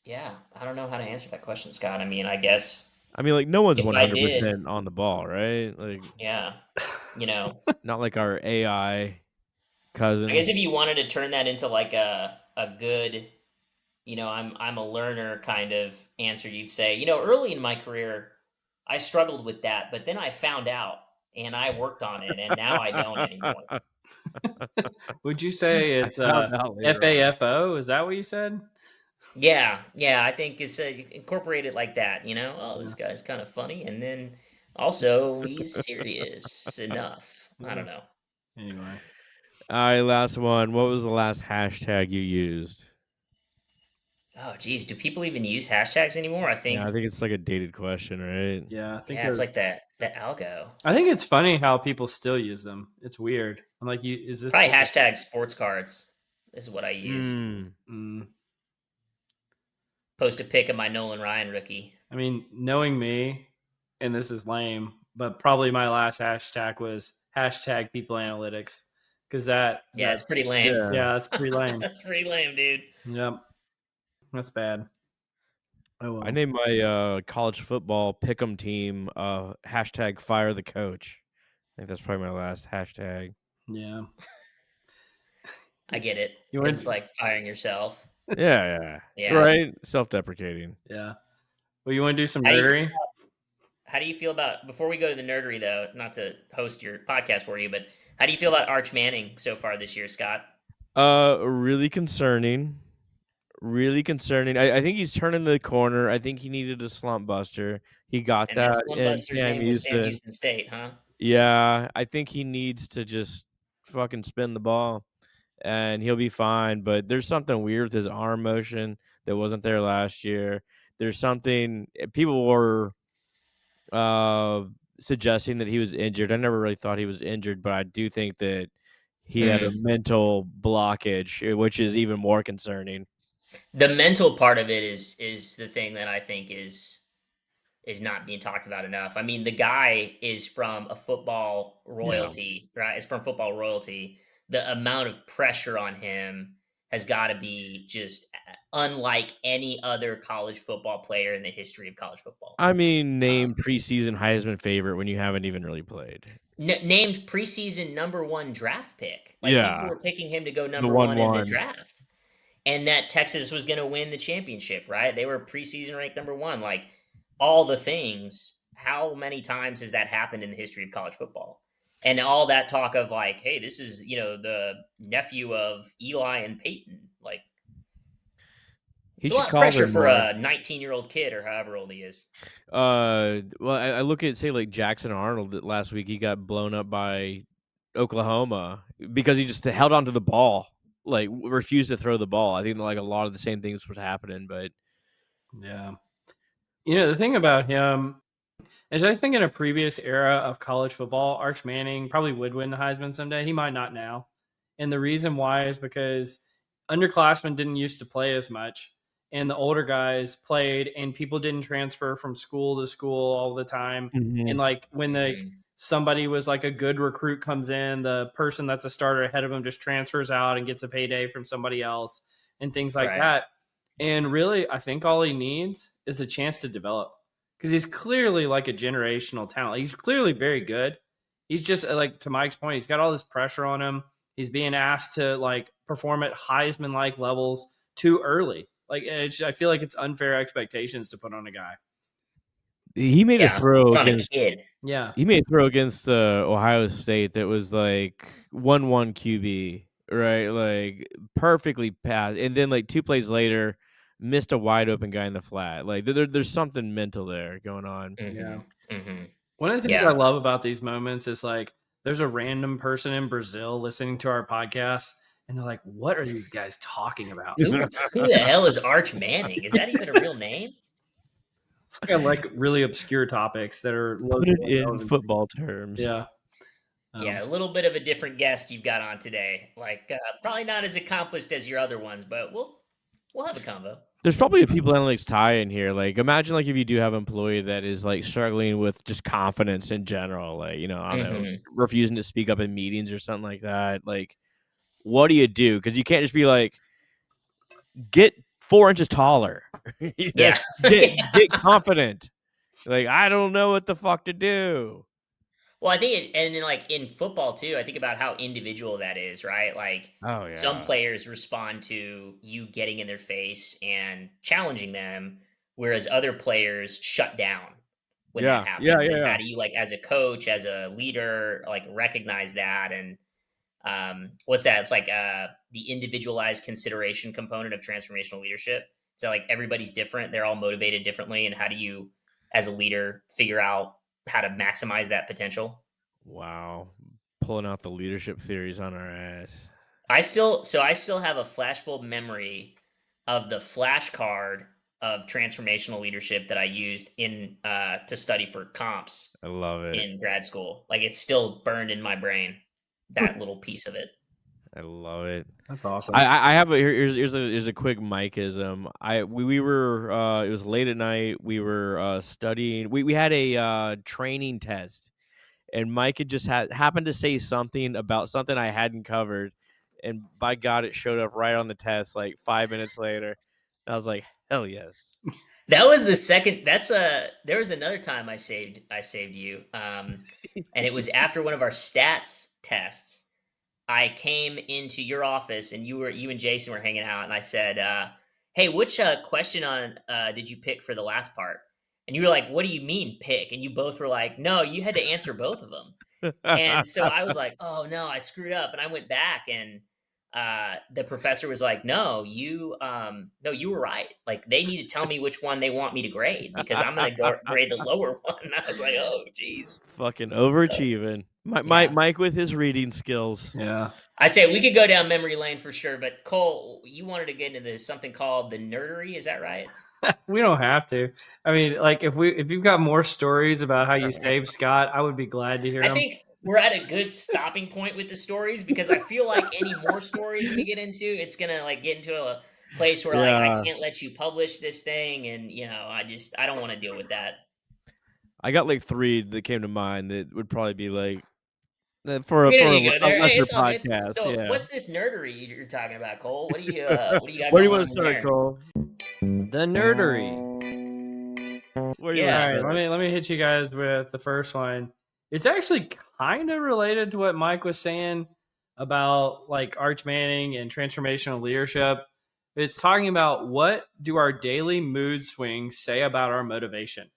Yeah, I don't know how to answer that question, Scott. I mean, I guess I mean, like no one's if I did, 100% on the ball, right? Like yeah, you know, not like our AI I cousin. guess if you wanted to turn that into like a good, I'm a learner kind of answer, you'd say, early in my career, I struggled with that, but then I found out and I worked on it, and now I don't anymore. Would you say it's found out later on. FAFO? Is that what you said? Yeah, I think it's incorporate it like that. Oh, this guy's kind of funny, and then also he's serious enough. I don't know. Anyway. All right, last one. What was the last hashtag you used? Oh, geez, do people even use hashtags anymore? I Yeah, I think, think it's like a dated question, right? Yeah, I think yeah, it's like that algo. I think it's funny how people still use them. It's weird. I'm like, is this Probably hashtag sports cards is what I used. Mm. Post a pic of my Nolan Ryan rookie. I mean, knowing me, and this is lame, but probably my last hashtag was hashtag people analytics because Yeah, it's pretty lame. yeah, that's pretty lame. That's pretty lame, dude. Yep, that's bad. Oh well. I named my college football pick'em team hashtag fire the coach. I think that's probably my last hashtag. Yeah. I get it. You Because went- it's like firing yourself. Yeah. Yeah. Right? Self-deprecating. Yeah. Well, you want to do some How do you nerdery? How do you feel about, before we go to the nerdery though, not to host your podcast for you, but how do you feel about Arch Manning so far this year, Scott? Really concerning. Really concerning. I think he's turning the corner. I think he needed a slump buster. He got And that that Slim in Buster's Sam name was Sam Houston. Houston State, huh? Yeah, I think he needs to just fucking spin the ball and he'll be fine. But there's something weird with his arm motion that wasn't there last year. There's something people were suggesting that he was injured. I never really thought he was injured, but I do think that he had a mental blockage, which is even more concerning. The mental part of it is the thing that I think is not being talked about enough. I mean, the guy is from a football royalty, right? It's from football royalty. The amount of pressure on him has got to be just unlike any other college football player in the history of college football. I mean, named preseason Heisman favorite when you haven't even really played. Named preseason #1 draft pick. Like people were picking him to go number 1 in the draft. And that Texas was going to win the championship, right? They were preseason ranked #1. Like, all the things, how many times has that happened in the history of college football? And all that talk of like, hey, this is, the nephew of Eli and Peyton. Like, He it's a should lot of call pressure them for more. a 19-year-old kid or however old he is. Well, I look at, say, like Jackson Arnold that last week. He got blown up by Oklahoma because he just held on to the ball, like refused to throw the ball. I think like a lot of the same things was happening, but Yeah. The thing about him is I think in a previous era of college football, Arch Manning probably would win the Heisman someday. He might not now. And the reason why is because underclassmen didn't used to play as much, and the older guys played, and people didn't transfer from school to school all the time. And like when Mhm. somebody was like a good recruit comes in, the person that's a starter ahead of him just transfers out and gets a payday from somebody else and things like Right. that. And really, I think all he needs is a chance to develop because he's clearly like a generational talent. He's clearly very good. He's just like, to Mike's point, he's got all this pressure on him. He's being asked to like perform at Heisman like levels too early. Like, I feel like it's unfair expectations to put on a guy. he made a Yeah. throw Put on a against kid. Yeah. he made a throw against Ohio State that was like 1-1 QB, right? Like perfectly passed, and then like 2 plays later, missed a wide open guy in the flat. Like there's something mental there going on. Yeah. Mm-hmm. Mm-hmm. One of the things I Yeah. love about these moments is like there's a random person in Brazil listening to our podcast and they're like, what are you guys talking about? Who the hell is Arch Manning? Is that even a real name? I like really obscure topics that are Put it local and in relevant. football terms. Yeah. Yeah, a little bit of a different guest you've got on today. Like, probably not as accomplished as your other ones, but we'll have a convo. There's It'll be probably a fun. people analytics tie in here. Like, imagine like if you do have an employee that is like struggling with just confidence in general, like I don't know, Mhm. refusing to speak up in meetings or something like that. Like, what do you do? Because you can't just be like, get 4 inches taller. Yeah. Get confident. Like, I don't know what the fuck to do. Well, I think and then like in football too, I think about how individual that is, right? Like Oh some yeah, players respond to you getting in their face and challenging them, whereas other players shut down when that yeah, yeah, happens. yeah, And how yeah. do you like as a coach, as a leader, like recognize that and what's that? It's like the individualized consideration component of transformational leadership. So like everybody's different, they're all motivated differently, and how do you, as a leader, figure out how to maximize that potential? Wow, pulling out the leadership theories on our ass. I still have a flashbulb memory of the flashcard of transformational leadership that I used in to study for comps I love it. in grad school. Like it's still burned in my brain, that little piece of it. I love it. That's awesome. I have a here's a quick Mikeism. We were it was late at night. We were studying. We had a training test, and Mike had just happened to say something about something I hadn't covered, and by God, it showed up right on the test like 5 minutes later. I was like, hell yes. That was the second. There was another time I saved you, and it was after one of our stats tests. I came into your office and you and Jason were hanging out, and I said, "Hey, which question on did you pick for the last part?" And you were like, "What do you mean pick?" And you both were like, "No, you had to answer both of them." And so I was like, "Oh no, I screwed up." And I went back, and the professor was like, no, you were right. Like they need to tell me which one they want me to grade because I'm gonna go grade the lower one." And I was like, "Oh, geez." Fucking So overachieving. yeah, Mike with his reading skills. Yeah. I say we could go down memory lane for sure. But Cole, you wanted to get into this something called the nerdery. Is that right? We don't have to. I mean, like if you've got more stories about how you saved Scott, I would be glad to hear I them. think we're at a good stopping point with the stories because I feel like any more stories we get into, it's gonna like get into a place where like I Yeah. can't let you publish this thing, and I don't want to deal with that. I got like 3 that came to mind that would probably be like for We don't a need to go a there. Hey, lesser it's all good. podcast, So, yeah. what's this nerdery you're talking about, Cole? What do you got Where do you going wanna on in start, there? Cole? The nerdery. Where do you All wanna Yeah. right, start? let me hit you guys with the first one. It's actually kind of related to what Mike was saying about like Arch Manning and transformational leadership. It's talking about what do our daily mood swings say about our motivation.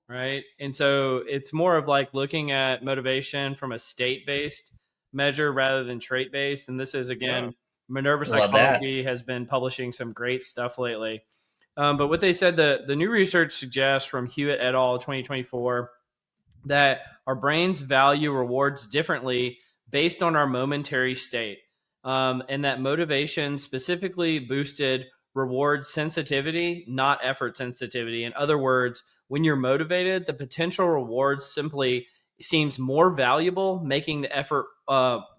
right? And so it's more of like looking at motivation from a state-based measure rather than trait-based. And this is, again, Minerva Love that. Psychology has been publishing some great stuff lately. But what they said, the new research suggests from Hewitt et al. 2024 that our brains value rewards differently based on our momentary state. And that motivation specifically boosted reward sensitivity, not effort sensitivity. In other words, when you're motivated, the potential rewards simply seems more valuable, making the effort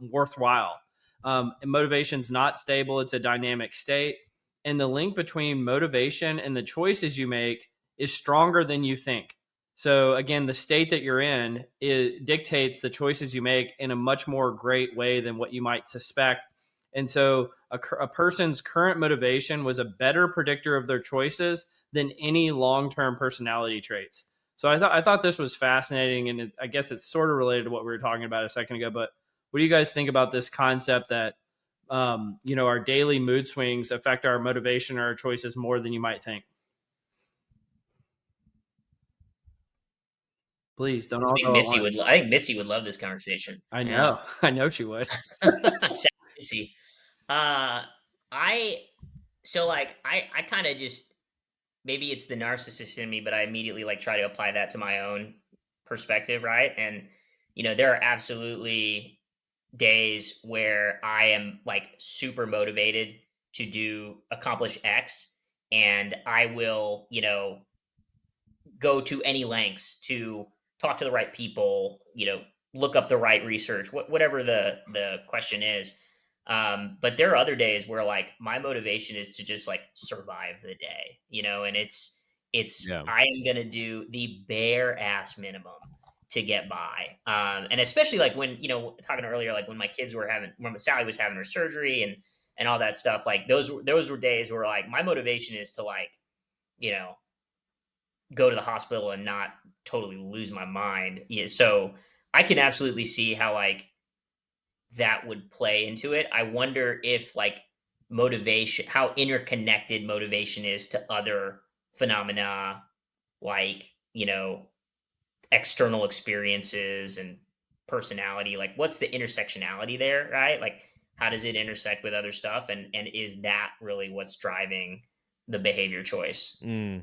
worthwhile. And motivation's not stable, it's a dynamic state. And the link between motivation and the choices you make is stronger than you think. So again, the state that you're in, it dictates the choices you make in a much more great way than what you might suspect. And so a person's current motivation was a better predictor of their choices than any long-term personality traits. So I thought this was fascinating, and I guess it's sort of related to what we were talking about a second ago. But what do you guys think about this concept that our daily mood swings affect our motivation or our choices more than you might think? Please don't all go at once. I think Mitzi would love this conversation. I Yeah. know. I know she would. Mitzi. Uh, I so like I kind of just, maybe it's the narcissist in me, but I immediately like try to apply that to my own perspective, right? And there are absolutely days where I am like super motivated to accomplish X, and I will, go to any lengths to talk to the right people, look up the right research, whatever the question is. But there are other days where like my motivation is to just like survive the day, and it's Yeah. I am gonna do the bare ass minimum to get by. And especially like when, talking earlier, like when Sally was having her surgery and all that stuff, like those were days where like my motivation is to like, you know, go to the hospital and not totally lose my mind. Yeah, so I can absolutely see how like that would play into it. I wonder if like motivation, how interconnected motivation is to other phenomena, like, external experiences and personality. Like what's the intersectionality there, right? Like how does it intersect with other stuff, and is that really what's driving the behavior choice? Mm.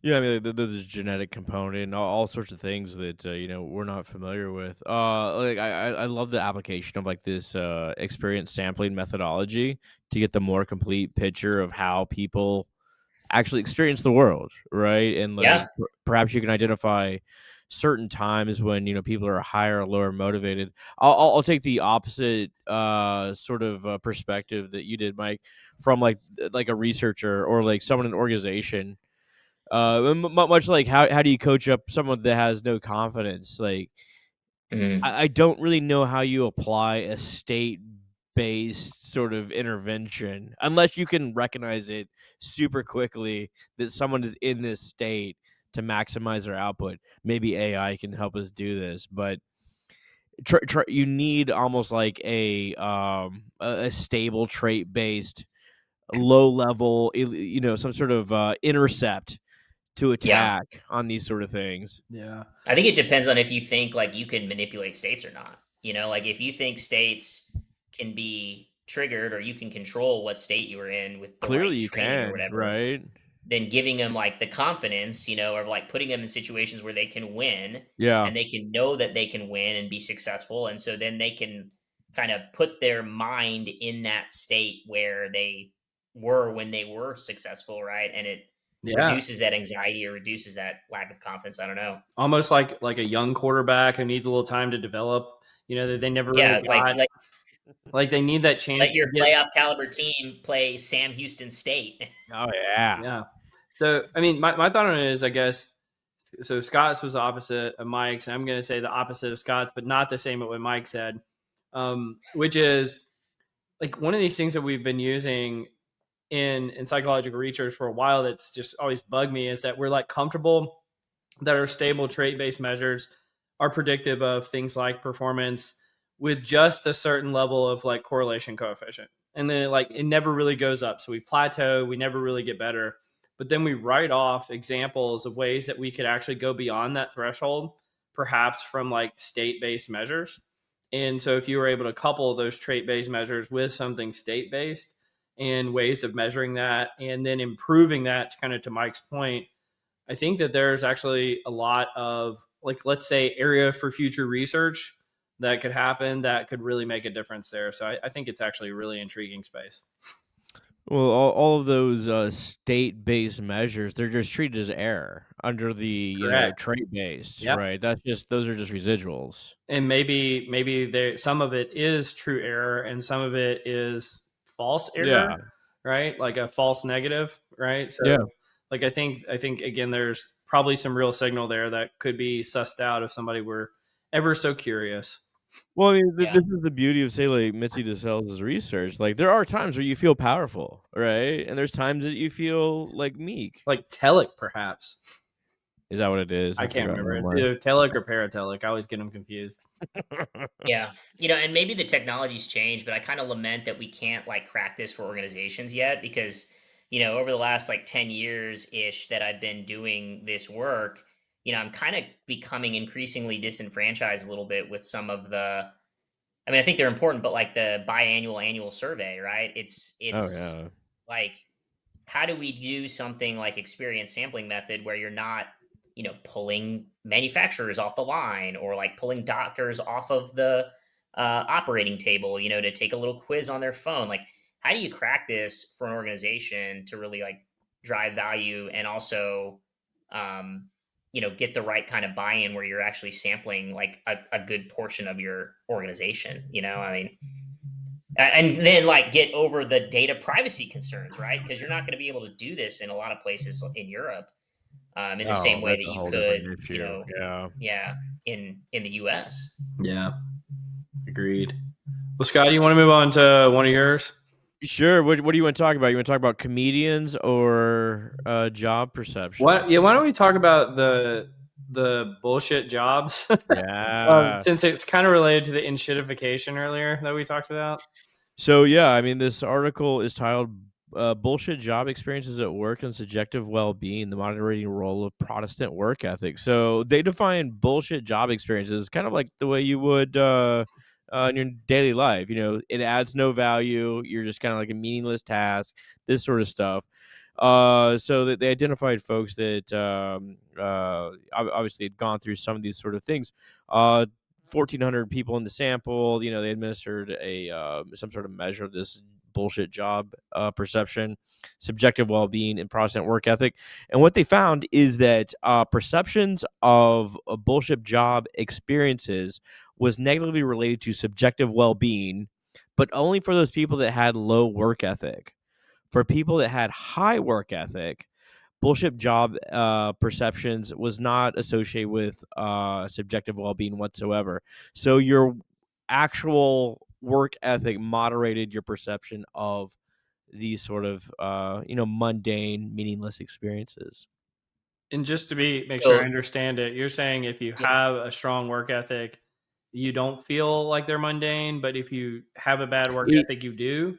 Yeah, I mean, like, there's genetic component and all sorts of things that we're not familiar with. Like I love the application of like this experience sampling methodology to get the more complete picture of how people actually experience the world, right? And like Yeah. perhaps you can identify certain times when people are higher or lower motivated. I'll take the opposite sort of perspective that you did, Mike, from like a researcher or like someone in an organization. Much like how do you coach up someone that has no confidence? Like Mhm. I don't really know how you apply a state based sort of intervention unless you can recognize it super quickly that someone is in this state to maximize their output. Maybe AI can help us do this, but you need almost like a stable trait based low level, some sort of intercept to Yeah. attack on these sort of things. Yeah. I think it depends on if you think like you can manipulate states or not. Like if you think states can be triggered, or you can control what state you were in with the Clearly, right you training or can, whatever, right? then giving them like the confidence, or like putting them in situations where they can win, Yeah. and they can know that they can win and be successful. And so then they can kind of put their mind in that state where they were when they were successful, right? And it Yeah. reduces that anxiety or reduces that lack of confidence. I don't know. Almost like a young quarterback who needs a little time to develop, that they never really Yeah, like got. Like they need that chance let to your get. playoff caliber team play Sam Houston State. Oh yeah. Yeah. So, I mean, my thought on it is, I guess, so Scott's was the opposite of Mike's. And I'm going to say the opposite of Scott's, but not the same as what Mike said, which is like one of these things that we've been using in psychological research for a while that's just always bugged me is that we're like comfortable that our stable trait-based measures are predictive of things like performance with just a certain level of like correlation coefficient. And then like it never really goes up. So we plateau, we never really get better. but then we write off examples of ways that we could actually go beyond that threshold, perhaps from like state-based measures. And so if you were able to couple those trait-based measures with something state-based and ways of measuring that and then improving that, kind of to Mike's point, I think that there's actually a lot of, like, let's say, area for future research that could happen that could really make a difference there. So I think it's actually a really intriguing space. Well, all of those state-based measures, they're just treated as error under the Correct. trait-based, Yep. right? Those are just residuals. And maybe there, some of it is true error and some of it is false error, Yeah, right? Like a false negative, right? So yeah. like I think again, there's probably some real signal there that could be sussed out if somebody were ever so curious. Well, I mean, Yeah. this is the beauty of, say, like, Mitzi DeSales' research. Like, there are times where you feel powerful, right? And there's times that you feel, like, meek. Like telic, perhaps. Is that what it is? I I can't forgot remember. It's anymore. either telic or paratelic. I always get them confused. Yeah. And maybe the technology's changed, but I kind of lament that we can't like crack this for organizations yet because, over the last like 10 years ish that I've been doing this work, I'm kind of becoming increasingly disenfranchised a little bit with some of I mean, I think they're important, but like the biannual annual survey, right? Oh, It's yeah. like, how do we do something like experience sampling method where you're not pulling manufacturers off the line or like pulling doctors off of the operating table to take a little quiz on their phone? Like, how do you crack this for an organization to really like drive value and also um, get the right kind of buy-in where you're actually sampling like a good portion of your organization? I mean, and then like get over the data privacy concerns, right? Because you're not going to be able to do this in a lot of places in Europe in the same Oh, way that's that a you whole different could, issue. Yeah. yeah, in the US. Yeah, agreed. Well, Scott, you want to move on to one of yours? Sure. What do you want to talk about? You want to talk about comedians or job perceptions? What? Yeah, why don't we talk about the bullshit jobs? Yeah. Since it's kind of related to the inshitification earlier that we talked about. So, yeah, I mean, this article is titled Bullshit Job Experiences at Work and Subjective Well-Being, the Moderating Role of Protestant Work Ethic. So they define bullshit job experiences kind of like the way you would in your daily life. It adds no value. You're just kind of like a meaningless task, this sort of stuff. So that they identified folks that obviously had gone through some of these sort of things. 1,400 people in the sample. They administered some sort of measure of this bullshit job perception, subjective well-being, and Protestant work ethic. And what they found is that perceptions of bullshit job experiences was negatively related to subjective well-being, but only for those people that had low work ethic. For people that had high work ethic, bullshit job perceptions was not associated with subjective well-being whatsoever. So your actual work ethic moderated your perception of these sort of mundane, meaningless experiences. And just to make sure I So understand it, you're saying if you yeah, have a strong work ethic, you don't feel like they're mundane, but if you have a bad work I- ethic, you do.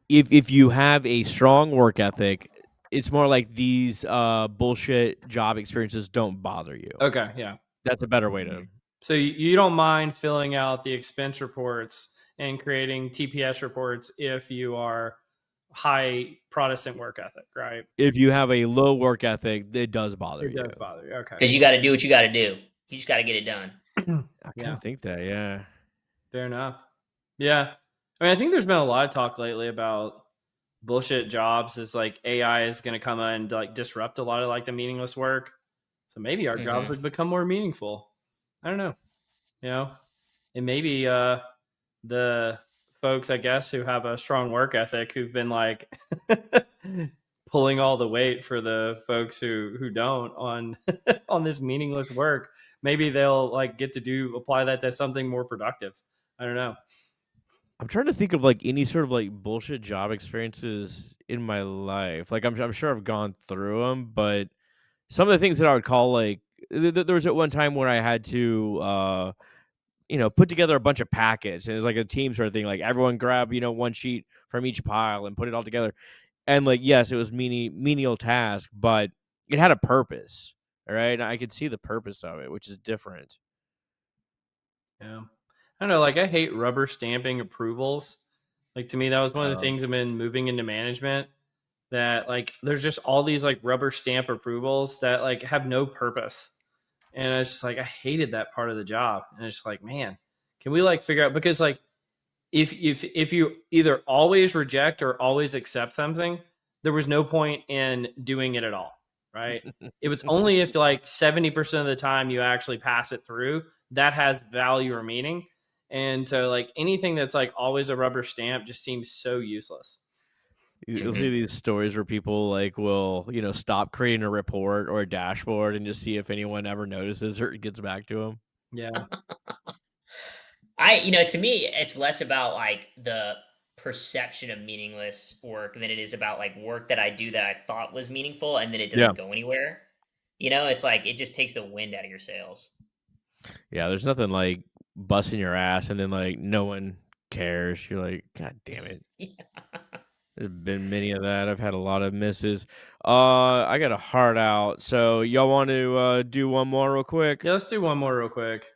if you have a strong work ethic, it's more like these bullshit job experiences don't bother you. Okay, yeah. That's a better way to. So you don't mind filling out the expense reports and creating TPS reports if you are high Protestant work ethic, right? If you have a low work ethic, it does bother It you. does bother you. Okay. because you got to do what you got to do. You just got to get it done. I kind Yeah. of think that, yeah. Fair enough. Yeah. I mean, I think there's been a lot of talk lately about bullshit jobs is like AI is going to come and like disrupt a lot of like the meaningless work. So maybe our jobs would become more meaningful. I don't know. And maybe the folks, I guess, who have a strong work ethic who've been like pulling all the weight for the folks who don't on on this meaningless work, maybe they'll like get to apply that to something more productive. I don't know. I'm trying to think of like any sort of like bullshit job experiences in my life. Like I'm sure I've gone through them, but some of the things that I would call like there was at one time where I had to put together a bunch of packets, and it's like a team sort of thing. Like everyone grab one sheet from each pile and put it all together. And like, yes, it was menial task, but it had a purpose. All right. I could see the purpose of it, which is different. Yeah. I don't know. Like, I hate rubber stamping approvals. Like, to me, that was one of the things I've been moving into management, that like there's just all these like rubber stamp approvals that like have no purpose. And it's just like, I hated that part of the job. And it's like, man, can we like figure out, because like if you either always reject or always accept something, there was no point in doing it at all, right? It was only if like 70% of the time you actually pass it through that has value or meaning. And so like anything that's like always a rubber stamp just seems so useless. You'll see these stories where people like will, stop creating a report or a dashboard and just see if anyone ever notices or gets back to them. Yeah. To me, it's less about like the perception of meaningless work than it is about like work that I do that I thought was meaningful and then it Yeah. doesn't go anywhere. It's like it just takes the wind out of your sails. Yeah, there's nothing like busting your ass and then like no one cares. You're like, God damn it. Yeah. There's been many of that. I've had a lot of misses. I got a heart out. So y'all want to do one more real quick? Yeah, let's do one more real quick.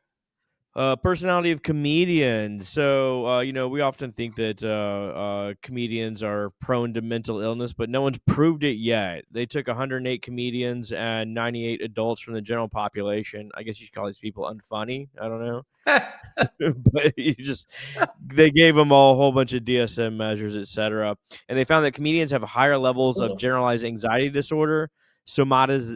Personality of comedians. So, we often think that comedians are prone to mental illness, but no one's proved it yet. They took 108 comedians and 98 adults from the general population. I guess you should call these people unfunny. I don't know. But they gave them all a whole bunch of DSM measures, etc. And they found that comedians have higher levels of Cool. generalized anxiety disorder, somatization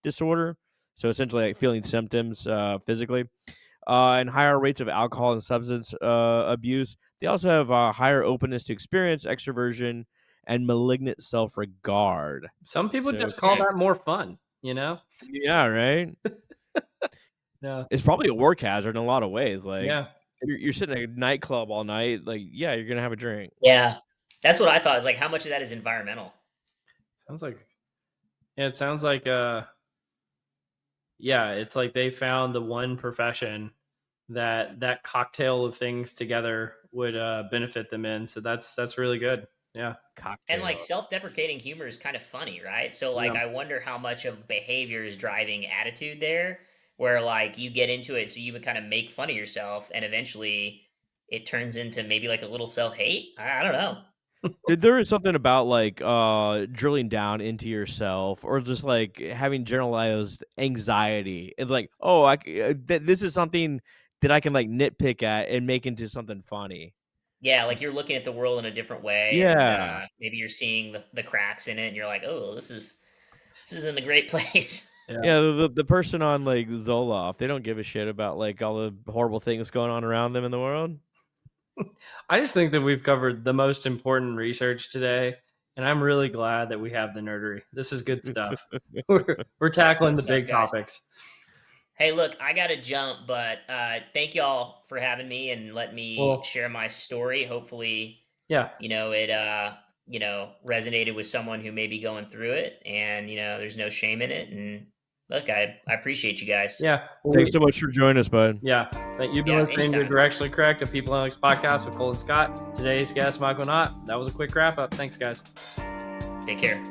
disorder. So essentially like feeling symptoms physically, and higher rates of alcohol and substance abuse. They also have a higher openness to experience, extroversion, and malignant self-regard. Some people So just call that more fun, Yeah, right? Yeah. It's probably a work hazard in a lot of ways. Like, Yeah. you're sitting at a nightclub all night. Like, yeah, you're going to have a drink. Yeah. That's what I thought, is like how much of that is environmental? It sounds like it's like they found the one profession that cocktail of things together would benefit them in. So that's really good. Yeah. Cocktail. And like self-deprecating humor is kind of funny, right? So like Yeah. I wonder how much of behavior is driving attitude there, where like you get into it so you would kind of make fun of yourself and eventually it turns into maybe like a little self-hate. I don't know. There is something about like drilling down into yourself, or just like having generalized anxiety. It's like, oh, this is something that I can like nitpick at and make into something funny. Yeah, like you're looking at the world in a different way and Yeah. maybe you're seeing the cracks in it and you're like, "Oh, this is in the great place." Yeah, the person on like Zoloft, they don't give a shit about like all the horrible things going on around them in the world. I just think that we've covered the most important research today, and I'm really glad that we have the nerdery. This is good stuff. We're tackling the Stuff, big guys. topics. Hey, look, I got to jump, but thank y'all for having me and let me share my story. Hopefully, Yeah. it resonated with someone who may be going through it, and there's no shame in it. And look, I appreciate you guys. Yeah. Thanks so much for joining us, bud. Yeah. Thank you've been Yeah, listening to anytime. Directionally Correct, a People Analytics podcast with Cole and Scott. Today's guest, Michael Knott. That was a quick wrap up. Thanks, guys. Take care.